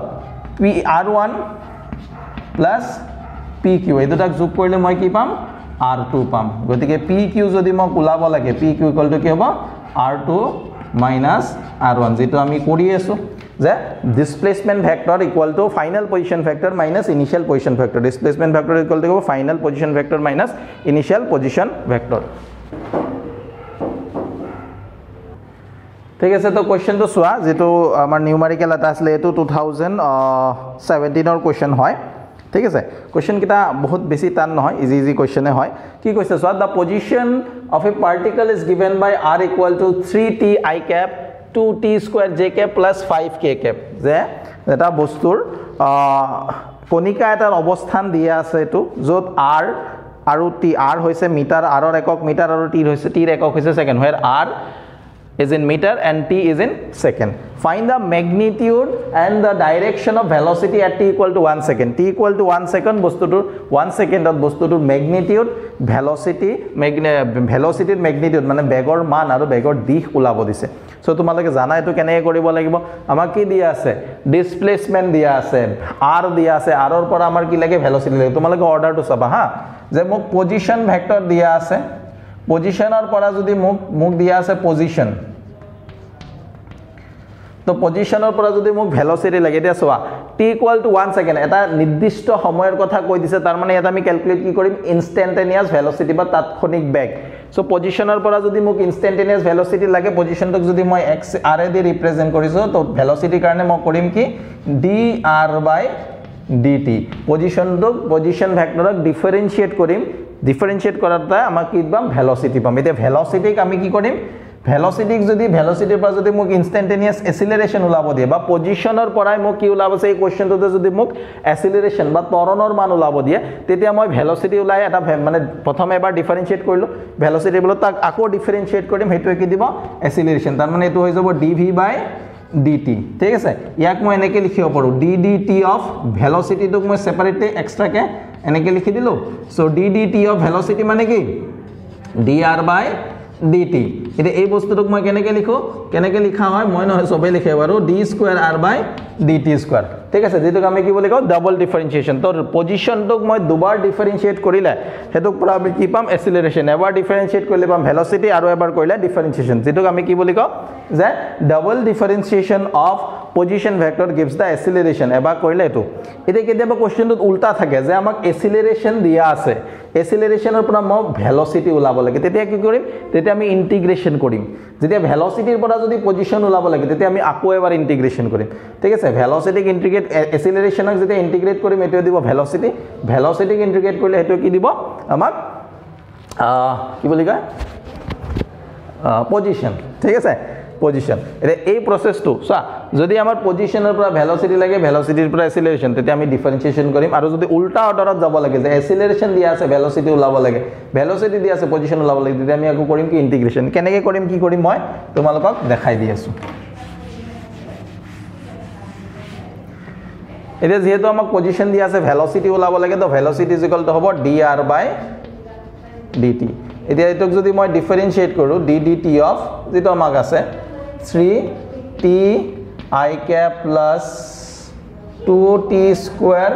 R1 প্লাস PQ এই দুটাক যোগ কৰিলে মই কি পাম R2 পাম গতিকে PQ যদি মই ওলাব লাগে PQ ইকুয়াল টু কি হ'ব R2 minus R1 যেটো আমি কৰি আছো যে displacement vector equal to final position vector minus initial position vector displacement vector equal to final position vector minus initial position vector ঠিক আছে তো কোশ্চেন তো সোয়া যেটো আমাৰ নিউমেৰিকেল এটা আছিল এটো 2017 ৰ কোশ্চেন হয় ঠিক আছে কোশ্চেন কিটা বহুত বেছি টান নহয় ইজি কোশ্চেনে হয় কি কৈছে সোৱা the position of a particle is given by r equal to 3t I cap 2t square j cap plus 5k cap যে এটা বস্তুৰ কণিকা এটাৰ অৱস্থান দিয়া আছে এটো যত r আৰু t r হৈছে মিটাৰ r ৰ একক মিটাৰ আৰু t হৈছে t ৰ একক হৈছে second where r is in meter and t is in second. Find the magnitude and the direction of velocity at t equal to 1 second. T equal to 1 second বস্তুটোৰ 1 second ত বস্তুটোৰ magnitude velocity magnitude মানে বেগৰ মান আৰু বেগৰ দিশ ওলাব দিছে সো তোমালোকে জানা এটো কেনেকৈ কৰিব লাগিব আমাক কি দিয়া আছে ডিসপ্লেসমেন্ট দিয়া আছে r দিয়া আছে r ৰ পৰা আমাৰ কি লাগে velocity লাগে তোমালোকে অৰ্ডাৰটো চাবা হা যে মোক পজিশন ভেক্টৰ দিয়া আছে পজিশনৰ পৰা যদি মোক দিয়া আছে পজিশন তো পজিশনৰ পৰা যদি মোক ভেলোসিটি লাগে দিয়া সোৱা t ইকুয়াল টু 1 সেকেন্ড এটা নিৰ্দিষ্ট সময়ৰ কথা কৈ দিছে তাৰ মানে এটা আমি ক্যালকুলেট কি কৰিম ইনস্ট্যান্টেনিয়াস ভেলোসিটি বা তাৎক্ষণিক বেগ সো পজিশনৰ পৰা যদি মোক ইনস্ট্যান্টেনিয়াস ভেলোসিটি লাগে পজিশনটোক যদি মই x r এ দি ৰিপ্ৰেজেন্ট কৰিছো তো ভেলোসিটিৰ কাৰণে মই কৰিম কি dr/dt পজিশন ভেক্টৰক ডিফাৰেন্সিয়েট কৰাতে আমাক কি পাম ভেলোসিটি পাম এটা ভেলোসিটিক আমি কি কৰিম ভেলোসিটিক যদি ভেলোসিটিৰ পৰা যদি মোক ইনস্ট্যান্টেনিয়াস এসিলাৰেশন ওলাব দিয়ে বা পজিশনৰ পৰাই মোক কি ওলাব আছে এই কোশ্চেনটোতে যদি মোক এসিলাৰেশন বা ত্বৰণৰ মান ওলাব দিয়ে তেতিয়া মই ভেলোসিটি ওলাই এটা মানে প্ৰথমে এবাৰ ডিফাৰেন্সিয়েট কৰিলো ভেলোসিটি বলত তাক আকৌ ডিফাৰেন্সিয়েট কৰিম হেতু কি দিব এসিলাৰেশন তাৰ মানে এটো হৈ যাব dv/dt ঠিক আছে ইয়াক মই এনেকৈ লিখিব পাৰো ddt অফ ভেলোসিটি টোক মই সেপাৰেটলি এক্সট্ৰা কে এনেকৈ লিখি দিলো সো ddt অফ ভেলোসিটি মানে কি dr/dt এটা এই বস্তুটোক মই কেনেকৈ লিখো কেনেকৈ লিখা হয় মই নহয় সবে লিখে বাৰু d²r/dt² ঠিক আছে যেটোক আমি কি বুলি কও ডাবল ডিফারেন্সিয়েশন তো পজিশনটোক মই দুবাৰ ডিফাৰেন্সিয়েট কৰিলে হেতুক পৰা আমি কি পাম এসিলাৰেশন এবাৰ ডিফাৰেন্সিয়েট কৰিলে পাম ভেলোসিটি আৰু এবাৰ কৰিলে ডিফাৰেন্সিয়েশন যেটোক আমি কি বুলি কও যে double differentiation of position vector gives the acceleration এবাৰ কৰিলে এটো এটা কেতিয়াবা কোশ্চেনটোত উল্টা থাকে যে আমাক এসিলাৰেশন দিয়া আছে এসিলাৰেশনৰ পৰা মই ভেলোসিটি ওলাব লাগে তেতিয়া কি কৰিম তেতিয়া আমি ইন্টিগ্ৰেশন কৰিম যেতিয়া ভেলোসিটিৰ পৰা যদি পজিশন ওলাব লাগে তেতিয়া আমি আকৌ এবাৰ ইন্টিগ্ৰেশন কৰিম ঠিক আছে ভেলোসিটিক ইন্টিগ্ৰেট এসিলাৰেশনক যেতিয়া ইন্টিগ্ৰেট কৰিম এটো দিব ভেলোসিটিক ইন্টিগ্ৰেট কৰিলে এটো কি দিব আমাক কি বুলি কয় পজিশন ঠিক আছে পজিশন এই প্রসেসটো সা যদি আমাৰ পজিশনৰ পৰা ভেলোসিটি লাগে ভেলোসিটিৰ পৰা এসিলাৰেশন তেতিয়া আমি ডিফাৰেন্সিয়েশন কৰিম আৰু যদি উল্টা অৰ্ডাৰত যাব লাগে যে এসিলারেশন দিয়া আছে ভেলোসিটি ওলাব লাগে ভেলোসিটি দিয়া আছে পজিশন ওলাব লাগে তেতিয়া আমি আকৌ কৰিম কি ইন্টিগ্ৰেশন কেনেকৈ কৰিম কি কৰিম মই তোমালোকক দেখাই দি আছো এটা যেহেতু আমাক পজিশন দিয়া আছে ভেলোসিটি ওলাব লাগে তো ভেলোসিটি ইকুয়াল টু হ'ব dr/dt এতিয়া এটোক যদি মই ডিফারেন্সিয়েট কৰো ddt অফ যেটো আমাক আছে 3t I cap plus 2t square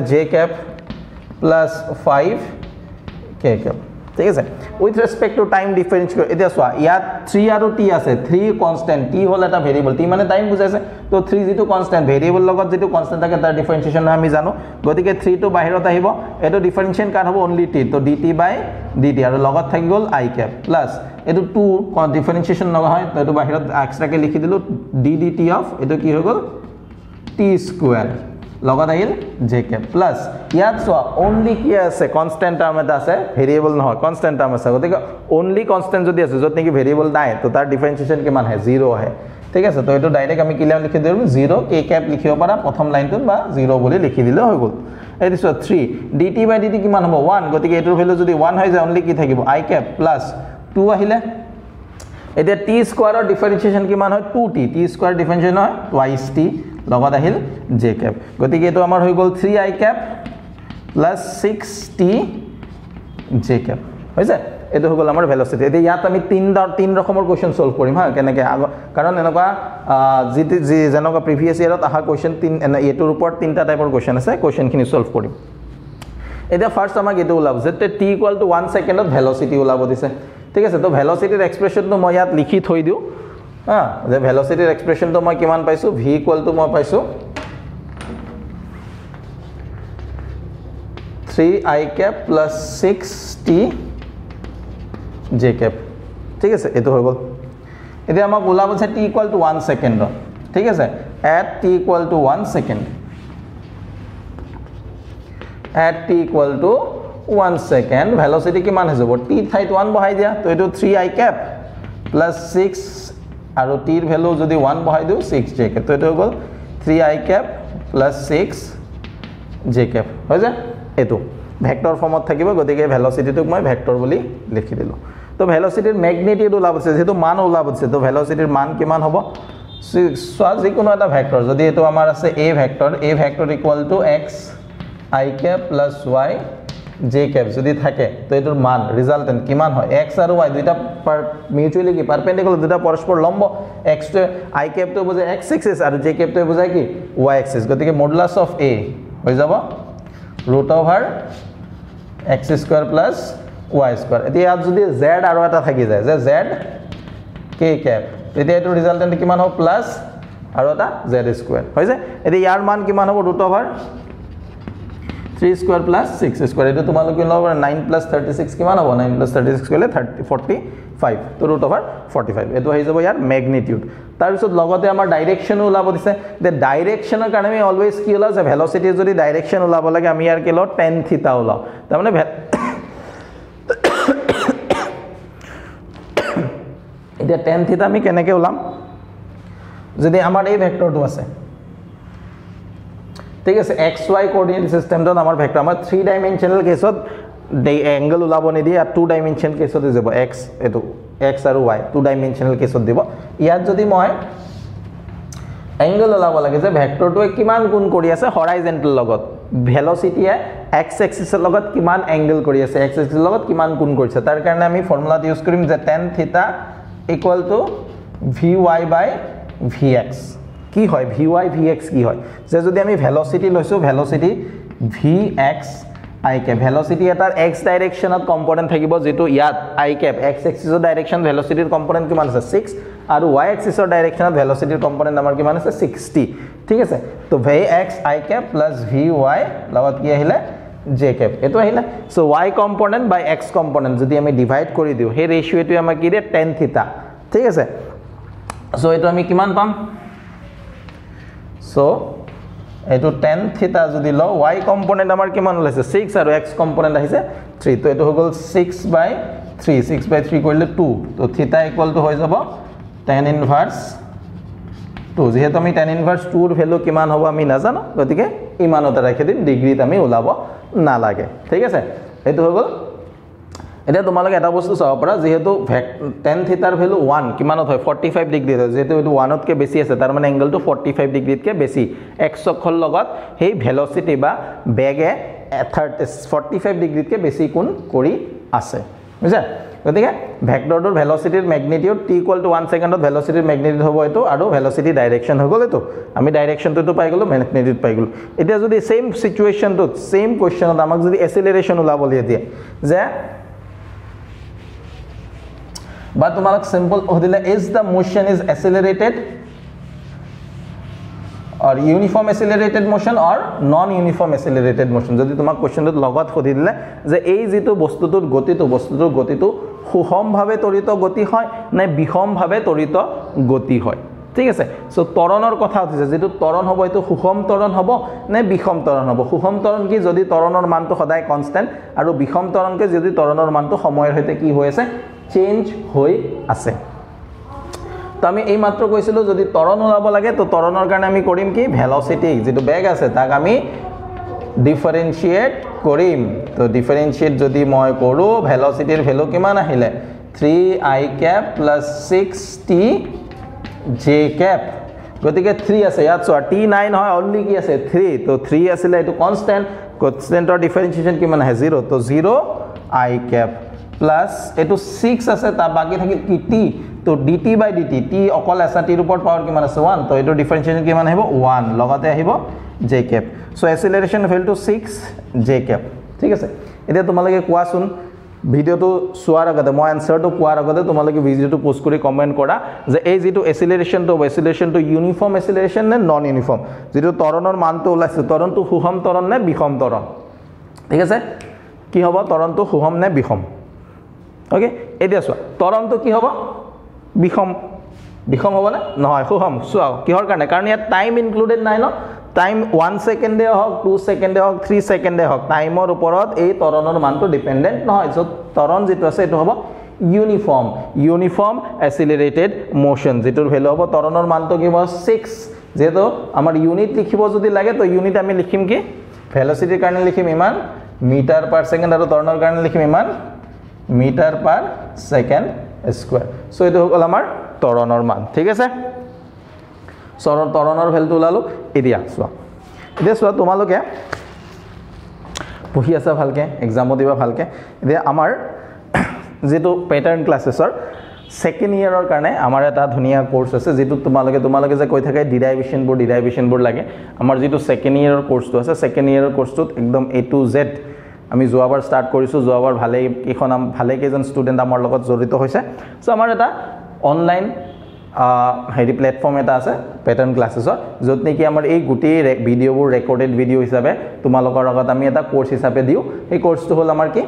j cap plus 5k cap ঠিক আছে with respect to time difference এটা সোয়া ইয়াত 3 আৰু t আছে 3 কনস্ট্যান্ট t হল এটা ভেরিয়েবল t মানে টাইম বুজাইছে তো 3 যেটো কনস্ট্যান্ট ভেরিয়েবল লগত যেটো কনস্ট্যান্ট থাকে তাৰ ডিফাৰেন্সিয়েশন আমি জানো গতিকে 3 টো বাহিৰত আহিব এটো ডিফাৰেন্সিয়েশন কাৰ হ'ব অনলি t তো dt/dt আৰু লগত থাকি গল I cap প্লাস এটো 2 ডিফাৰেন্সিয়েশন লগা হয় তো এটো বাহিৰত এক্সট্ৰাকে লিখি দিলো ddt অফ এটো কি হৈ গল t স্কয়াৰ লগত আহিল জে কেপ প্লাছ ইয়াত চোৱা অনলি কি আছে কনষ্টেণ্ট টাৰ্ম এটা আছে ভেৰিয়েবল নহয় কনষ্টেণ্ট টাৰ্ম আছে গতিকে অনলি কনষ্টেণ্ট যদি আছে য'ত নেকি ভেৰিয়েবল নাই তো তাৰ ডিফাৰেঞ্চিয়েশ্যন কিমান আহে 0 আহে ঠিক আছে তো এইটো ডাইৰেক্ট আমি কিলাম লিখি দিম 0 কে কেপ লিখিব পাৰা প্ৰথম লাইনটোত বা 0 বুলি লিখি দিলে হৈ গ'ল এই দিছো 3 dt বাই dt কিমান হ'ব 1 গতিকে এটোৰ ভ্যালু যদি 1 হৈ যায় অনলি কি থাকিব i cap প্লাছ 2 আহিলে এতিয়া t স্কয়াৰৰ ডিফাৰেন্সিয়েশন কিমান হয় 2t t স্কয়াৰ ডিফাৰেন্সিয়েশন হয় twice t লগত আহিল j cap গতিকে এটো আমাৰ হৈ গ'ল 3i cap plus 6t j cap হৈছে এটো হৈ গ'ল আমাৰ ভেলোসিটি এতিয়া ইয়াত আমি তিন ৰকমৰ কোৱেশ্চন সলভ কৰিম হা কেনেকে কাৰণ এনেকুৱা যি যেনেকুৱা প্ৰিভিয়াস ইয়াৰত আহা কোৱেশ্চন এটোৰ ওপৰত তিনটা টাইপৰ কোৱেশ্চন আছে কোৱেশ্চনখিনি সলভ কৰিম এতিয়া ফাৰ্স্ট আমাক এটো ওলাব যে t = 1 সেকেন্ডত ভেলোসিটি ওলাব দিছে ঠিক আছে তো ভেলোসিটিৰ এক্সপ্ৰেছনটো মই ইয়াত লিখি থৈ দিও হা যে ভেলোসিটিৰ এক্সপ্ৰেছনটো মই কিমান পাইছো v = মই পাইছো 3i cap plus 6t j cap ঠিক আছে এটো হৈ গ'ল এতিয়া আমাক ওলাব যে t = 1 সেকেন্ড ঠিক আছে at t = 1 second at t = 1 second velocity কিমান হৈ যাব t ঠাইত 1 বহাই দিয়া তো এটো 3i cap plus 6 আৰু t ৰ ভ্যালু যদি 1 বহাই দিও 6j cap তো এটো হৈ গ'ল 3i cap plus 6j cap হৈ যায় এটো ভেক্টৰ ফৰ্মত থাকিব গতিকে ভেলোসিটিটোক মই ভেক্টৰ বুলি লিখি দিলো তো ভেলোসিটিৰ ম্যাগনিটিউড ওলাবছে যেটো মান ওলাবছে তো ভেলোসিটিৰ মান কিমান হ'ব সো যিকোনো এটা ভেক্টৰ যদি এটো আমাৰ আছে a vector = x i cap plus y j cap যদি থাকে তো এটোৰ মান ৰিজাল্টেন্ট কিমান হয় x আৰু y দুইটা মিউচুয়ালি কি পাৰপেন্ডিকুলাৰ দুইটা পৰস্পৰ লম্ব x টো i cap টো বুজায় x axis আৰু j cap টো বুজায় কি y axis গতিকে মডুলাস অফ a হৈ যাব √x² plus y² এতিয়া ইয়াত যদি z আৰু এটা থাকি যায় যে z k cap তেতিয়া এটো ৰিজাল্টেন্ট কিমান হ'ব প্লাস আৰু এটা z² হৈ যায় এতিয়া ইয়াৰ মান কিমান হ'ব √3² plus 6² এটো তোমালোকে লব 9 plus 36 কিমান হ'ব 9 plus 36 গলে 45 তো √45 এটো হৈ যাব ইয়াৰ ম্যাগনিটিউড তাৰ পিছত লগতে আমাৰ ডাইৰেকশন ওলাব দিছে যে ডাইৰেকশনৰ কাৰণে আমি অলৱেজ কি ওলাও যে ভেলোসিটি যদি ডাইৰেকশন ওলাব লাগে আমি ইয়াৰ কি লও tan থিটা ওলাও তাৰ মানে এতিয়া tan থিটা আমি কেনেকৈ ওলাম যদি আমাৰ এই ভেক্টৰটো আছে ঠিক আছে xy কোঅৰ্ডিনেট সিস্টেমটো আমাৰ ভেক্টৰ আমাৰ 3 ডাইমেনশনাল কেছত এংগল ওলাব নিদি আৰ 2 ডাইমেনশনাল কেছত যাব x এটো x আৰু y 2 ডাইমেনশনাল কেছত দিব ইয়াত যদি মই এংগল ওলাব লাগে যে ভেক্টৰটোৱে কিমান গুণ কৰি আছে হৰাইজন্টাল লগত ভেলোসিটিয়ে x এক্সিসৰ লগত কিমান এংগল কৰি আছে x এক্সিসৰ লগত কিমান গুণ কৰিছে তাৰ কাৰণে আমি ফৰ্মুলাটো ইউজ কৰিম যে tan থিটা = vy by vx কি হয় vy vx কি হয় যে যদি আমি ভেলোসিটি লৈছো velocity vx i cap velocity এটাৰ x ডাইৰেকশনত কম্পোনেন্ট থাকিব যেটো ইয়াত i cap x এক্সিসৰ direction ভেলোসিটিৰ component কিমান আছে 6 আৰু y এক্সিসৰ ডাইৰেকশনত ভেলোসিটিৰ কম্পোনেন্ট আমাৰ কিমান আছে 60 ঠিক আছে তো vx i cap plus vy লগত কি আহিলে j cap এটো আহিলে সো y কম্পোনেন্ট বাই x কম্পোনেন্ট যদি আমি ডিভাইড কৰি দিও হে ৰেশিওটো আমাৰ কি দিয়ে tan থিটা ঠিক আছে সো এটো আমি কিমান পাম সো এটো tan থিটা যদি ল y কম্পোনেন্ট আমাৰ কিমান ওলাইছে 6 আৰু x কম্পোনেন্ট আহিছে 3 তো এটো হৈ গল 6/3 কৰিলে 2 তো থিটা ইকুয়াল টু হৈ যাব tan ইনভাৰ্স 2 যেহেতু আমি tan ইনভাৰ্স 2 ৰ ভ্যালু কিমান হ'ব আমি নাজানো গতিকে ইমানতে ৰাখি দিম ডিগ্ৰীত আমি ওলাব না লাগে ঠিক আছে এটো হৈ গল এটা তোমালোকে এটা বস্তু চাব পাৰা যেহেতু tan থিটাৰ ভ্যালু 1 কিমানত হয় 45 ডিগ্ৰী হয় যেহেতু এটো 1 তকে বেছি আছে তাৰ মানে এংগলটো 45 ডিগ্ৰীতকে বেছি x অক্ষৰ লগত হেই ভেলোসিটি বা বেগে 45 ডিগ্ৰীতকে বেছি কোণ কৰি আছে বুঝা গতিকে ভেক্টৰটোৰ ভেলোসিটিৰ ম্যাগনিটিউড t = 1 সেকেন্ডত ভেলোসিটিৰ ম্যাগনিটিউড হ'ব এটো আৰু ভেলোসিটি ডাইৰেকশন হৈ গল এটো আমি ডাইৰেকশনটো পাই গলো ম্যাগনিটিউড পাই গলো এতিয়া যদি সেম সিচুৱেচনটো সেম কোৱেশ্চনত আমাক যদি এসিলাৰেশন ওলাবলৈ দিয়ে যে But তোমালোক simple হদিলে is the motion is accelerated or uniform accelerated motion or non uniform accelerated motion যদি তোমাক কোৱেশ্চনটো লগত হদি দিলে যে এই যেটো বস্তুটোৰ গতিটো সুষমভাৱে ত্বৰিত গতি হয় না বিষমভাৱে ত্বৰিত গতি হয় ঠিক আছে সো ত্বৰণৰ কথা উঠিছে যেটো ত্বৰণ হ'ব এটো সুষম ত্বৰণ হ'ব নে বিষম ত্বৰণ হ'ব সুষম ত্বৰণ কি যদি ত্বৰণৰ মানটো সদায় কনস্ট্যান্ট আৰু বিষম ত্বৰণকে যদি ত্বৰণৰ মানটো সময়ৰ সৈতে কি হৈ আছে চেঞ্জ হৈ আছে তো আমি এই মাত্ৰ কৈছিলো যদি ত্বৰণ ওলাব লাগে তো ত্বৰণৰ কাৰণে আমি কৰিম কি ভেলোসিটি যেটো বেগ আছে তাক আমি ডিফাৰেন্সিয়েট কৰিম তো ডিফাৰেন্সিয়েট যদি মই কৰো ভেলোসিটিৰ ভ্যালু কিমান আহিলে 3i cap plus 6t j cap গতিকে 3 আছে ইয়াত চোৱা t9 হয় অনলি কি আছে 3 তো 3 আছিল এটো কনস্ট্যান্ট কনস্ট্যান্টৰ ডিফারেন্সিয়েশন কিমান আছে 0 তো 0i cap plus এটো 6 আছে তা বাকি থাকিল কি t তো dt by dt t অকল আছে t উপর পাওয়ার কিমান আছে 1 তো এটো ডিফারেন্সিয়েশন কিমান আহিব 1 লগতে আহিব j cap so acceleration equal to 6 j cap ঠিক আছে এতিয়া তোমালোকে কোৱাচোন ভিডিওটো সোৱাৰ আগতে মই আনসাৰটো কোৱাৰ আগতে তোমালোকে ভিডিওটো পোষ্ট কৰি কমেন্ট কৰা যে এই যেটো এসিলাৰেশনটো ইউনিফৰ্ম এসিলাৰেশন নে নন ইউনিফৰ্ম যেটো ত্বৰণৰ মানটো ওলাইছে ত্বৰণটো সুষম ত্বৰণ নে বিষম ত্বৰণ ঠিক আছে কি হ'ব ত্বৰণটো সুষম নে বিষম ওকে এতিয়া চোৱা ত্বৰণটো কি হ'ব বিষম হ'ব না নহয় সুষম চোৱা কিহৰ কাৰণে কাৰণ ইয়াত টাইম ইনক্লুডেড নাই ন টাইম 1 সেকেন্ডে হক 2 সেকেন্ডে হক 3 সেকেন্ডে হক টাইমৰ ওপৰত এই ত্বৰণৰ মানটো ডিপেন্ডেন্ট নহয় সো ত্বৰণ যেটো আছে এটো হ'ব ইউনিফৰ্ম অ্যাসিলাৰেটেড মোশন যেটোৰ ভ্যালু হ'ব ত্বৰণৰ মানটো কি হ'ব 6 যেটো আমাৰ ইউনিট লিখিব যদি লাগে তো ইউনিট আমি লিখিম কি ভেলোসিটিৰ কাৰণে লিখিম ইমান মিটাৰ পাৰ সেকেন্ড আৰু ত্বৰণৰ কাৰণে লিখিম ইমান meter per second square so এটো হ'ল আমাৰ ত্বৰণৰ মান ঠিক আছে ত্বৰণৰ ভ্যালুটো ওলালো এতিয়া চোৱা তোমালোকে পঢ়ি আছা ভালকে এক্সামো দিবা ভালকে এতিয়া আমাৰ যেটো প্যাটাৰ্ন ক্লাसेसৰ সেকেন্ড ইয়াৰৰ কাৰণে আমাৰ এটা ধুনিয়া কোৰ্স আছে যেটো তোমালোকে যে কৈ থাকে ডিৰাইভেশন বোৰ লাগে আমাৰ যেটো সেকেন্ড ইয়াৰৰ কোৰ্সটো আছে সেকেন্ড ইয়াৰৰ কোৰ্সটোত একদম A to Z আমি যোৱাবাৰ স্টাৰ্ট কৰিছো যোৱাবাৰ ভালে কেজন ষ্টুডেন্ট আমাৰ লগত জড়িত হৈছে সো আমাৰ এটা অনলাইন হেৰি প্ল্যাটফৰ্ম এটা আছে প্যাটাৰ্ন ক্লাसेसৰ যত নেকি আমাৰ এই গুটি ভিডিওবোৰ ৰেকৰ্ডেড ভিডিও হিচাপে তোমালোকৰ লগত আমি এটা কোৰ্স হিচাপে দিও এই কোৰ্সটো হল আমাৰ কি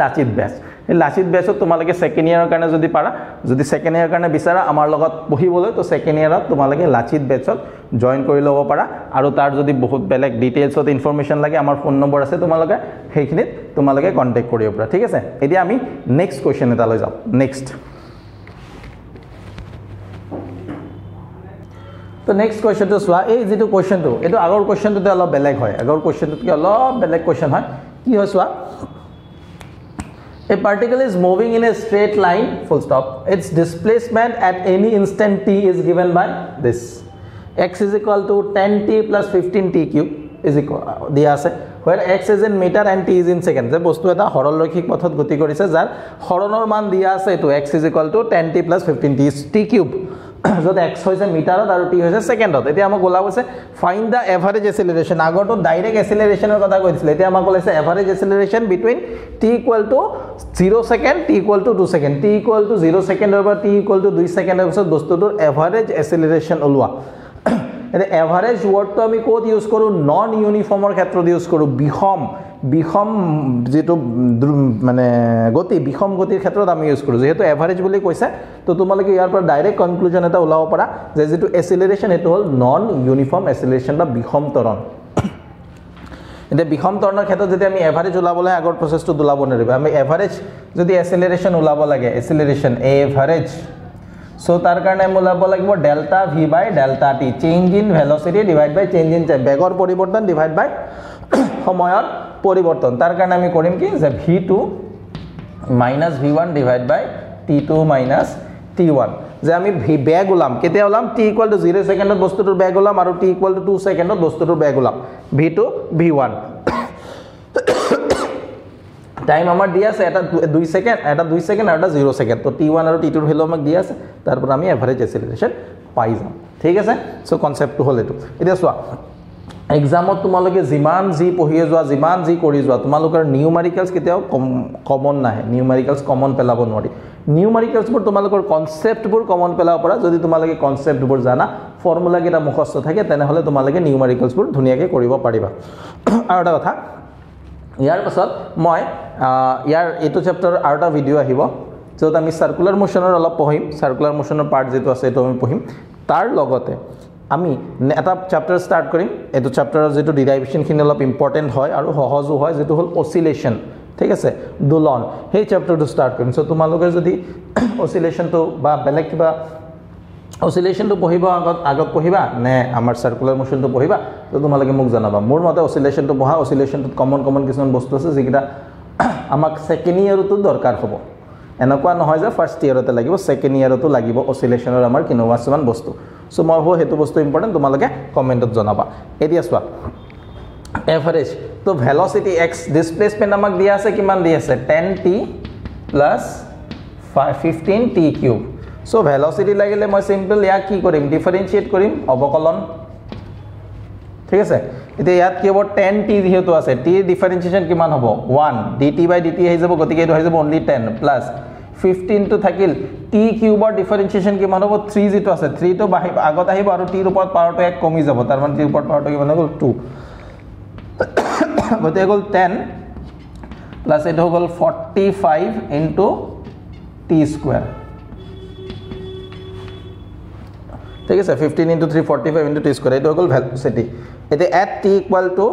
লাচিত বেচ এই লাচিত বেচত তোমালোকে সেকেন্ড ইয়াৰৰ কাৰণে যদি পাৰা যদি সেকেন্ড ইয়াৰ কাৰণে বিচাৰা আমাৰ লগত পঢ়িবলৈ তো সেকেন্ড ইয়াৰত তোমালোকে লাচিত বেচত জয়েন কৰি ল'ব পাৰা আৰু তাৰ যদি বহুত বেলেগ ডিটেইলছত ইনফৰমেশন লাগে আমাৰ ফোন নম্বৰ আছে তোমালোকে সেইখিনিত তোমালোকে কন্টাক্ট কৰিব পাৰা ঠিক আছে এতিয়া আমি নেক্সট কোৱেশ্চন এটা লৈ যাও নেক্সট তো নেক্সট কোৱেশ্চনটো চোৱা এই যেটো কোৱেশ্চনটো এটো আগৰ কোৱেশ্চনটোতে অলপ বেলেগ হয় আগৰ কোৱেশ্চনটোত কি অলপ বেলেগ কোৱেশ্চন হয় কি হয় চোৱা A particle is moving in a straight line full stop its displacement at any instant t is given by this x is equal to 10t plus 15t cube is equal দিয়া আছে where x is in meter and t is in second যে বস্তু এটা সৰলৰৈখিক পথত গতি কৰিছে যাৰ হৰণৰ মান দিয়া আছে এটো x is equal to 10t plus 15t t cube যত x হৈছে মিটাৰত আৰু t হৈছে সেকেন্ডত এতিয়া আমাক ওলাব আছে ফাইন্ড দা এভাৰেজ এসিলাৰেশন আগৰটো ডাইৰেক্ট এসিলাৰেশনৰ কথা কৈছিল এতিয়া আমাক ওলাইছে average acceleration between t equal to 0 second t equal to 2 second t equal to 0 সেকেন্ডৰ পৰা t equal to 2 সেকেন্ডৰ পিছত বস্তুটোৰ এভাৰেজ এসিলাৰেশন ওলোৱা এটা এভাৰেজ ওয়াৰ্ডটো আমি কোড ইউজ কৰো নন ইউনিফৰ্মৰ ক্ষেত্ৰত ইউজ কৰো বিষম যেটো মানে গতি বিষম গতিৰ ক্ষেত্ৰত আমি ইউজ কৰো যেহেতু এভাৰেজ বুলি কৈছে তো তোমালোকে ইয়াৰ পৰা ডাইৰেক্ট কনক্লুজন এটা ওলাব পাৰা যে যেটো এসিলাৰেশন এটো হল নন ইউনিফৰ্ম এসিলাৰেশন বা বিষম ত্বৰণ এটা বিষম ত্বৰণৰ ক্ষেত্ৰত যদি আমি এভাৰেজ ওলাবলৈ আগৰ প্ৰসেসটো ওলাব নৰিবা আমি এভাৰেজ যদি এসিলাৰেশন ওলাব লাগে এসিলাৰেশন এভাৰেজ সো তাৰ কাৰণে ওলাব লাগিব delta v by delta t change in velocity divide by change in বেগৰ পৰিৱৰ্তন ডিভাইড বাই সময়ৰ পৰিৱৰ্তন তাৰ কাৰণে আমি কৰিম কি যে v2 minus v1 ডিভাইড বাই t2 minus t1 যে আমি বেগ ওলাম কেতিয়া ওলাম t equal to 0 সেকেন্ডত বস্তুটোৰ বেগ ওলাম আৰু t equal to 2 সেকেন্ডত বস্তুটোৰ বেগ ওলাম v2 v1 টাইম আমাৰ দিয়া আছে এটা 2 সেকেন্ড এটা 2 সেকেন্ড আৰু এটা 0 সেকেন্ড তো t1 আৰু t2 ৰ ভ্যালু আমাক দিয়া আছে তাৰপৰ আমি এভাৰেজ এসিলাৰেশন পাই যাম ঠিক আছে সো কনসেপ্টটো হল এটো এতিয়া চোৱা এক্সামত তোমালোকে জিমান জি পঢ়িয়ে যোৱা জিমান জি কৰি যোৱা তোমালোকৰ নিউমেৰিকেলস কেতিয়াও কমন নাহে নিউমেৰিকেলস কমন পেলাব নোৱাৰি নিউমেৰিকেলস বোৰ তোমালোকৰ কনসেপ্ট বোৰ কমন পেলাব পৰা যদি তোমালোকে কনসেপ্ট বোৰ জানা ফৰ্মুলা কেটা মুখস্থ থাকে তেনেহলে তোমালোকে নিউমেৰিকেলস বোৰ ধুনিয়াকে কৰিব পাৰিবা আৰু এটা কথা ইয়াৰ পাছত মই ইয়াৰ এটো চ্যাপ্টাৰ আৰু এটা ভিডিও আহিব যত আমি সাৰ্কুলাৰ মোশনৰ অলপ পঢ়িম সাৰ্কুলাৰ মোশনৰ পাৰ্ট যেটো আছে এটো আমি পঢ়িম তাৰ লগতে আমি এটা চ্যাপ্টাৰ স্টাৰ্ট কৰিম এটো চ্যাপ্টাৰৰ যেটো ডেৰিভেশনখিনি অলপ ইম্পৰ্টেন্ট হয় আৰু সহজো হয় যেটো হল অসিলেশন ঠিক আছে দোলন সেই চ্যাপ্টাৰটো স্টাৰ্ট কৰিম সো তোমালোকে যদি অসিলেশনটো বা বেলেগ কিবা অসিলেশনটো পঢ়িবা আগত পঢ়িবা নে আমাৰ সাৰ্কুলাৰ মোশনটো পঢ়িবা তো তোমালোকে মোক জনাবা মোৰ মতে অসিলেশনটো পঢ়া অসিলেশনটোত কমন কিছুমান বস্তু আছে যেকিটা আমাক সেকেন্ড ইয়াৰটো দৰকাৰ হ'ব এনেকুৱা নহয় যে ফাৰ্স্ট ইয়াৰতে লাগিব সেকেন্ড ইয়াৰতো লাগিব অসিলেশনৰ আমাৰ কিনোৱাছমান বস্তু সো মই হেতু বস্তু ইম্পৰ্টেন্ট তোমালোকে কমেন্টত জনাবা এতিয়া চোৱা এভাৰেজ তো ভেলোসিটি x ডিসপ্লেসমেন্ট আমাক দিয়া আছে কিমান দিয়া আছে 10t plus 15t cube so velocity লাগিলে মই সিম্পল ইয়া কি কৰিম ডিফাৰেন্সিয়েট কৰিম অবকলন ঠিক আছে এতিয়া ইয়াত কি হ'ব 10t যেহেতু আছে t ডিফারেন্সিয়েশন কিমান হ'ব 1 dt/dt হৈ যাব গতিকে এটো হৈ যাব only 10 plus 15 to থাকিল t কিউবৰ ডিফারেন্সিয়েশন কিমান হ'ব 3 যেটো আছে 3 তো আগত আহিব আৰু t ৰ ওপৰত পাৱাৰটো 1 কমি যাব তাৰ মানে t ৰ ওপৰত পাৱাৰটো কিমান হ'ল 2 গতে গল 10 প্লাস এটা হল 45 into t square ঠিক আছে 15 into 3 45 into t square এটা হল ভেলোসিটি এতে at t equal to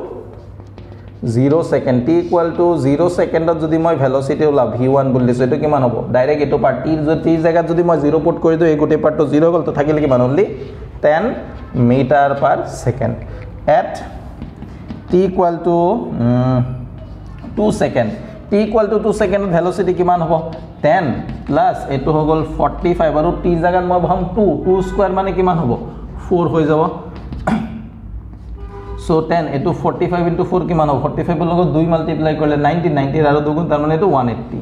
0 second t equal to 0 second যদি মই ভেলোসিটি ওলা v1 বুলিছো এটো কিমান হ'ব ডাইৰেক্ট এটো পাৰ্ট t যদি জায়গা যদি মই 0 পুট কৰি দিও এই গোটে পাৰ্টটো 0 গল তো থাকিলে কিমান only 10 meter per second at t equal to 2 second t equal to 2 second velocity কিমান হ'ব 10 plus এটো হৈ গল 45 আৰু t জাগাত মই ভাম 2 স্কয়াৰ মানে কিমান হ'ব 4 হৈ যাব so 10 এটো 45 into 4 কিমান হ'ব 45 লগত 2 মাল্টিপ্লাই কৰিলে 90 90 আৰু 2 গুণ তাৰ মানে এটো 180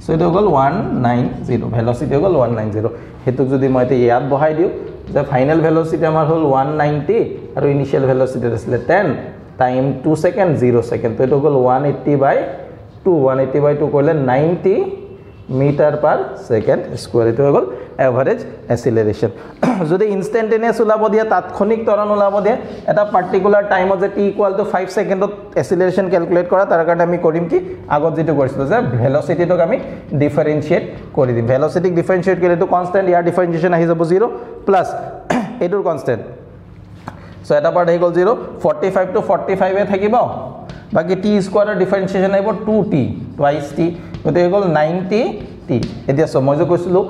so এটো হৈ গল 190 velocity হৈ গল 190 হেতু যদি মই এতে ইয়াত বহাই দিও যে ফাইনাল velocity আমাৰ হল 190 আৰু ইনিশিয়াল velocity আছিল 10 time 2 second 0 second তো এটো গল 180 by 2 করলে 90 meter per second square এটো গল এভারেজ অ্যাসিলারেশন যদি ইনস্ট্যান্টেনিয়াস উলাব দিয়া তাৎক্ষণিক ত্বরণ উলাব দিয়া এটা পার্টিকুলার টাইমত যে t ইকুয়াল টু 5 সেকেন্ডত অ্যাসিলারেশন ক্যালকুলেট করা তার কারণে আমি কৰিম কি আগত যেটো কৰিছিল যে ভেলোসিটিটোক আমি ডিফাৰেন্সিয়েট কৰি দিম ভেলোসিটি ডিফাৰেন্সিয়েট কৰিলে তো কনস্ট্যান্ট ইয়াৰ ডিফাৰেন্সিয়েশন আহি যাব 0 প্লাস এটোৰ কনস্ট্যান্ট সো এটা পার্ট হৈ গল 0 45 to 45 এ থাকিব বাকি t স্কয়াৰৰ ডিফারেন্সিয়েশন আইব 2t twice t গতে হৈ গল 90t এতিয়া সো মই যে কৈছিলো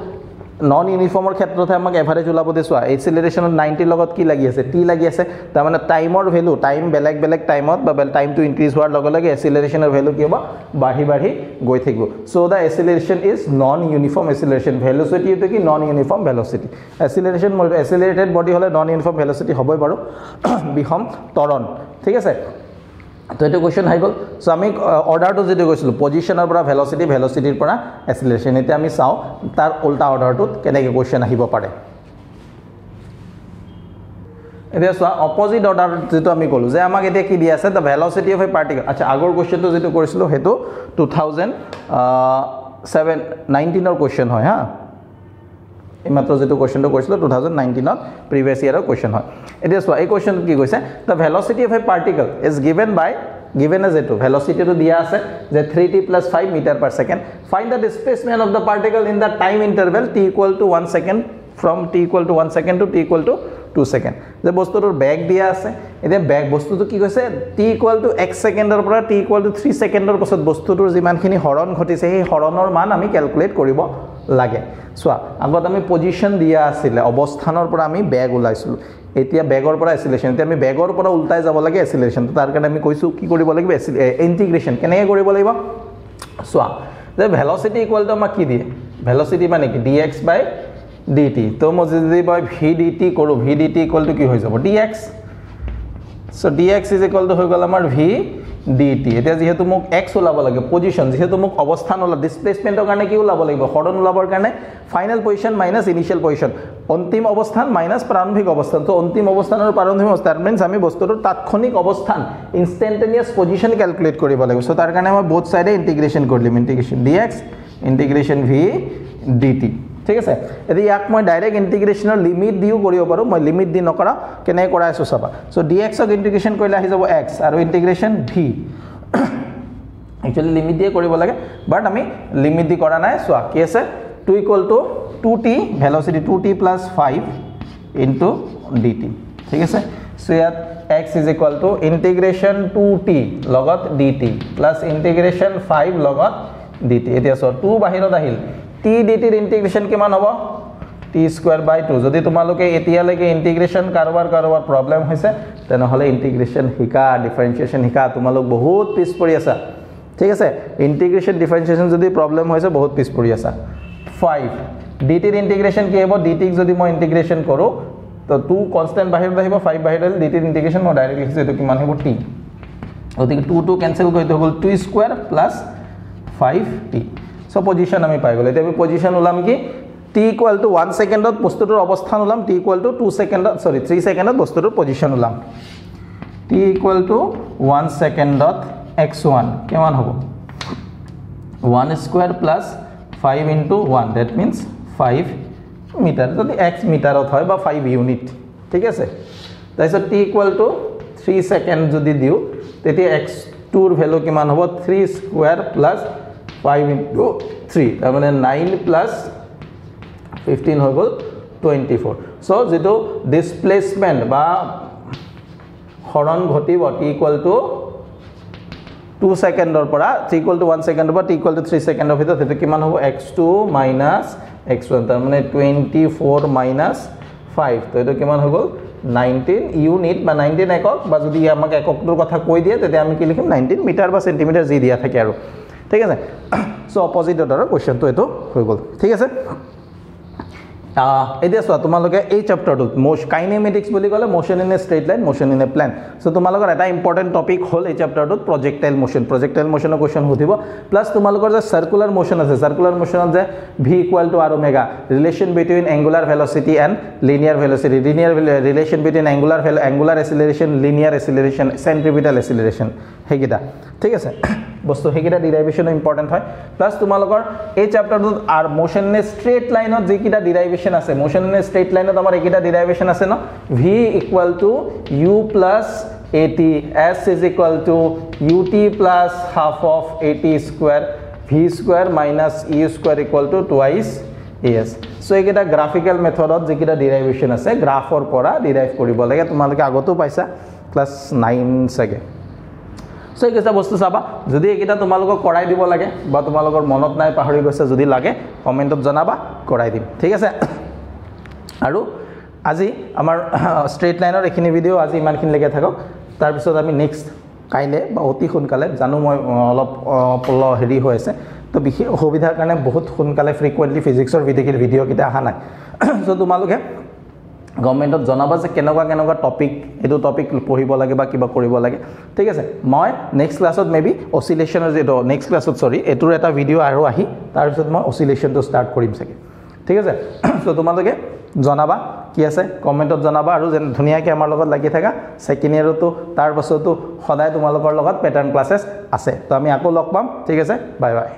নন ইউনিফৰ্মৰ ক্ষেত্ৰত আমাক এভাৰেজ উলাব দিছো এক্সিলাৰেশনত 90 লগত কি লাগি আছে t লাগি আছে তাৰ মানে টাইমৰ ভ্যালু টাইম বেলেগ বেলেগ টাইমত বা টাইম টু ইনক্ৰিজ হোৱাৰ লগে লগে এক্সিলাৰেশনৰ ভ্যালু কি হ'ব বাঢ়ি বাঢ়ি গৈ থাকিব so the acceleration is non uniform acceleration velocity এটো কি non uniform velocity acceleration accelerated body হলে নন ইউনিফর্ম ভেলোসিটি হবই বাৰু বিহম ত্বৰণ ঠিক আছে তো এটো কোশ্চেন হৈ গল সো আমি অৰ্ডাৰটো যেটো কৈছিলো পজিশনৰ পৰা ভেলোসিটি ভেলোসিটিৰ পৰা এক্সিলাৰেশন এতিয়া আমি চাও তাৰ উল্টা অৰ্ডাৰটোত কেনেকৈ কোশ্চেন আহিব পাৰে এতিয়া চোৱা অপোজিট অৰ্ডাৰ যেটো আমি কলো যে আমাক এতিয়া কি দিয়া আছে দা ভেলোসিটি অফ এ পাৰ্টিকল আচ্ছা আগৰ কোশ্চেনটো যেটো কৰিছিলো হেতু 2019 ৰ কোশ্চেন হয় হা ইমাত্ৰ যেটো কোশ্চেনটো কৰিছিলো 2019 ত প্ৰিভিয়াস ইয়াৰৰ কোশ্চেন হয় এতিয়া চোৱা এই কোশ্চেন কি কৈছে the velocity of a particle is given as এটো ভেলোসিটি তো দিয়া আছে যে 3t plus 5 meter per second find the displacement of the particle in the time interval t equal to 1 second from t equal to 1 second to t equal to 2 second যে বস্তুটোৰ বেগ দিয়া আছে এতিয়া বেগ বস্তুটো কি কৈছে t equal to x সেকেন্ডৰ পৰা t equal to 3 সেকেন্ডৰ পাছত বস্তুটোৰ যিমানখিনি হৰণ ঘটিছে সেই হৰণৰ মান আমি ক্যালকুলেট কৰিব লাগে সোয়া আগত আমি পজিশন দিয়া আছিল অৱস্থানৰ পৰা আমি বেগ উলাইছিল এতিয়া বেগৰ পৰা এক্সিলাৰেশন এতিয়া আমি বেগৰ পৰা উল্টাই যাব লাগে এক্সিলাৰেশন তো তাৰ কাৰণে আমি কৈছো কি কৰিব লাগিব ইন্টিগ্ৰেশন কেনেকৈ কৰিব লাগিব সোয়া যে ভেলোসিটি ইকুয়াল টু আমাক কি দিয়ে ভেলোসিটি মানে কি dx by dt তো মই যদি মই v dt কৰো v dt ইকুয়াল টু কি হৈ যাব dx so dx is equal to হৈ গল আমাৰ v dt এটা যেহেতু মোক x ওলাব লাগে পজিশন যেহেতু মোক অৱস্থান ওলা ডিসপ্লেসমেন্টৰ কাৰণে কি ওলাব লাগিব হৰণ ওলাবৰ কাৰণে final position minus initial position অন্তিম অৱস্থান মাইনাস প্ৰাৰম্ভিক অৱস্থান তো অন্তিম অৱস্থান আৰু প্ৰাৰম্ভিক অৱস্থান মিন্স আমি বস্তুটোৰ তাৎক্ষণিক অৱস্থান ইনস্ট্যান্টেনিয়াস পজিশন ক্যালকুলেট কৰিব লাগিব সো তাৰ কাৰণে আমি বোথ সাইডে ইন্টিগ্ৰেশন কৰিম ইন্টিগ্ৰেশন dx ইন্টিগ্ৰেশন v dt ঠিক আছে এদি ইয়াক মই ডাইৰেক্ট ইন্টিগ্ৰেশনৰ লিমিট দিও কৰিব পাৰো মই লিমিট দি নকৰা কেনে কৰা আছে চাবা সো dx ক ইন্টিগ্ৰেশন কৰিলে আহি যাব x আৰু ইন্টিগ্ৰেশন v একচুয়ালি লিমিট দিয়ে কৰিব লাগে বাট আমি লিমিট দি কৰা নাই সো কি আছে 2 equal to 2t velocity 2t plus 5 into dt ঠিক আছে সো ইয়াত x is equal to integration 2t লগত dt প্লাস ইন্টিগ্রেশন 5 লগত dt এতিয়া সো 2 বাহিৰত আহিল t dt ৰ ইন্টিগ্ৰেশন কিমান হ'ব t স্কয়াৰ বাই 2 যদি তোমালোকে এতিয়ালৈকে ইন্টিগ্ৰেশন কাৰোবাৰ প্ৰবলেম হৈছে তেনেহলে ইন্টিগ্ৰেশন হিকা ডিফাৰেন্সিয়েশন হিকা তোমালোক বহুত পিছ পৰি আছা ঠিক আছে ইন্টিগ্ৰেশন ডিফাৰেন্সিয়েশন যদি প্ৰবলেম হৈছে বহুত পিছ পৰি আছা 5 dt ৰ ইন্টিগ্ৰেশন কি হ'ব dt ক যদি মই ইন্টিগ্ৰেশন কৰো তো 2 কনস্ট্যান্ট বাহিৰত আহিব 5 বাহিৰত আহিল dt ৰ ইন্টিগ্ৰেশন মই ডাইৰেক্ট লিখিছো এটো কিমান হ'ব t গতিকে 2 কেনসেল কৰি দিও হ'ল 2 square plus 5t so position আমি পাই গ'ল এতিয়া আমি পজিশন উলাম কি t equal to 1 সেকেন্ডত বস্তুটোৰ অৱস্থান উলাম t equal to 2 সেকেন্ডত সৰি 3 সেকেন্ডত বস্তুটোৰ পজিশন উলাম t equal to 1 সেকেন্ডত x1 কিমান হ'ব 1 square plus 5 into 1 that means 5 metre যদি x মিটারত হয় বা 5 ইউনিট ঠিক আছে তাইছো t equal to 3 সেকেন্ড যদি দিও তেতিয়া x2 ৰ ভ্যালু কিমান হ'ব 3 স্কয়াৰ প্লাস 5 into 3 তাৰ মানে 9 প্লাস 15 হৈ গ'ল 24 সো যেটো ডিসপ্লেসমেন্ট বা হৰণ ঘটিব t equal to 2 সেকেন্ডৰ পৰা t equal to 1 সেকেন্ডৰ পৰা t equal to 3 সেকেন্ডৰ ভিতৰত হেতু কিমান হ'ব x2 - x1 তাৰ মানে 24 - 5 তো এটো কিমান হৈ গ'ল 19 ইউনিট বা 19 একক বা যদি আমাক এককটোৰ কথা কৈ দিয়ে তেতিয়া আমি কি লিখিম 19 মিটাৰ বা সেন্টিমিটাৰ যি দিয়া থাকে আৰু ঠিক আছে সো অপোজিট অৰ্ডাৰৰ কোৱেশ্চনটো এটো হৈ গ'ল ঠিক আছে এতিয়া সো তোমালোকে এই চ্যাপ্টাৰটো কাইনেমেটিক্স বুলি ক'লে motion in a straight line motion in a plane so তোমালোকৰ এটা ইম্পৰ্টেন্ট টপিক হ'ল এই চ্যাপ্টাৰটো প্ৰজেক্টাইল মোশনৰ কোৱেশ্চন সুধিব প্লাস তোমালোকৰ যে সাৰ্কুলাৰ মোশন আছে সাৰ্কুলাৰ মোশনত যে v = r omega relation between angular velocity and linear velocity relation between angular acceleration linear acceleration centripetal acceleration হেকিটা ঠিক আছে বস্তু হেকিটা ডেৰিভেশন ইম্পৰ্টেন্ট হয় প্লাস তোমালোকৰ এই চ্যাপ্টাৰটোত R motion in a straight লাইনত যে কিটা ডেৰিভেশন আছে মোশন ইন এ স্ট্ৰেইট লাইনত আমাৰ একিটা ডেৰিভেশন আছে ন v = u + at s = ut + half of at square v square minus e square = twice as so একিটা গ্রাফিক্যাল মেথডত যে কিটা ডেৰিভেশন আছে গ্ৰাফৰ পৰা ডেৰাইভ কৰিব লাগে তোমালোকে আগতো পাইছা ক্লাস 9 সাগে সো এইকেইটা বস্তু চাবা যদি এইকেইটা তোমালোকক কৰাই দিব লাগে বা তোমালোকৰ মনত নাই পাহৰি গৈছে যদি লাগে কমেন্টত জনাবা কৰাই দিম ঠিক আছে আৰু আজি আমাৰ স্ট্ৰেইট লাইনৰ এখিনি ভিডিও আজি ইমানখিনি লৈকে থাকক তাৰ পিছত আমি নেক্সট কাইলে বা অতি সোনকালে জানো মই অলপ হেৰি হৈ আছে তো বিশেষ অসুবিধাৰ কাৰণে বহুত সোনকালে ফ্ৰিকুৱেন্টলি ফিজিক্সৰ ভিডিও কিটা আহা নাই সো তোমালোকে গভৰ্নমেণ্টত জনাবা যে কেনেকুৱা টপিক এটো টপিক পঢ়িব লাগে বা কিবা কৰিব লাগে ঠিক আছে মই নেক্সট ক্লাছত মেবি অসিলেশনৰ যে নেক্সট ক্লাছত সৰি এটোৰ এটা ভিডিও আৰু আহি তাৰ পিছত মই অসিলেশনটো ষ্টাৰ্ট কৰিম সাগে ঠিক আছে সো তোমালোকে জনাবা কি আছে কমেন্টত জনাবা আৰু যেন ধুনিয়াকে আমাৰ লগত লাগি থাকা সেকেন্ড ইয়াৰটো তাৰ পাছতো সদায় তোমালোকৰ লগত প্যাটাৰ্ন ক্লাसेस আছে তো আমি আকৌ লগ পাম ঠিক আছে বাই বাই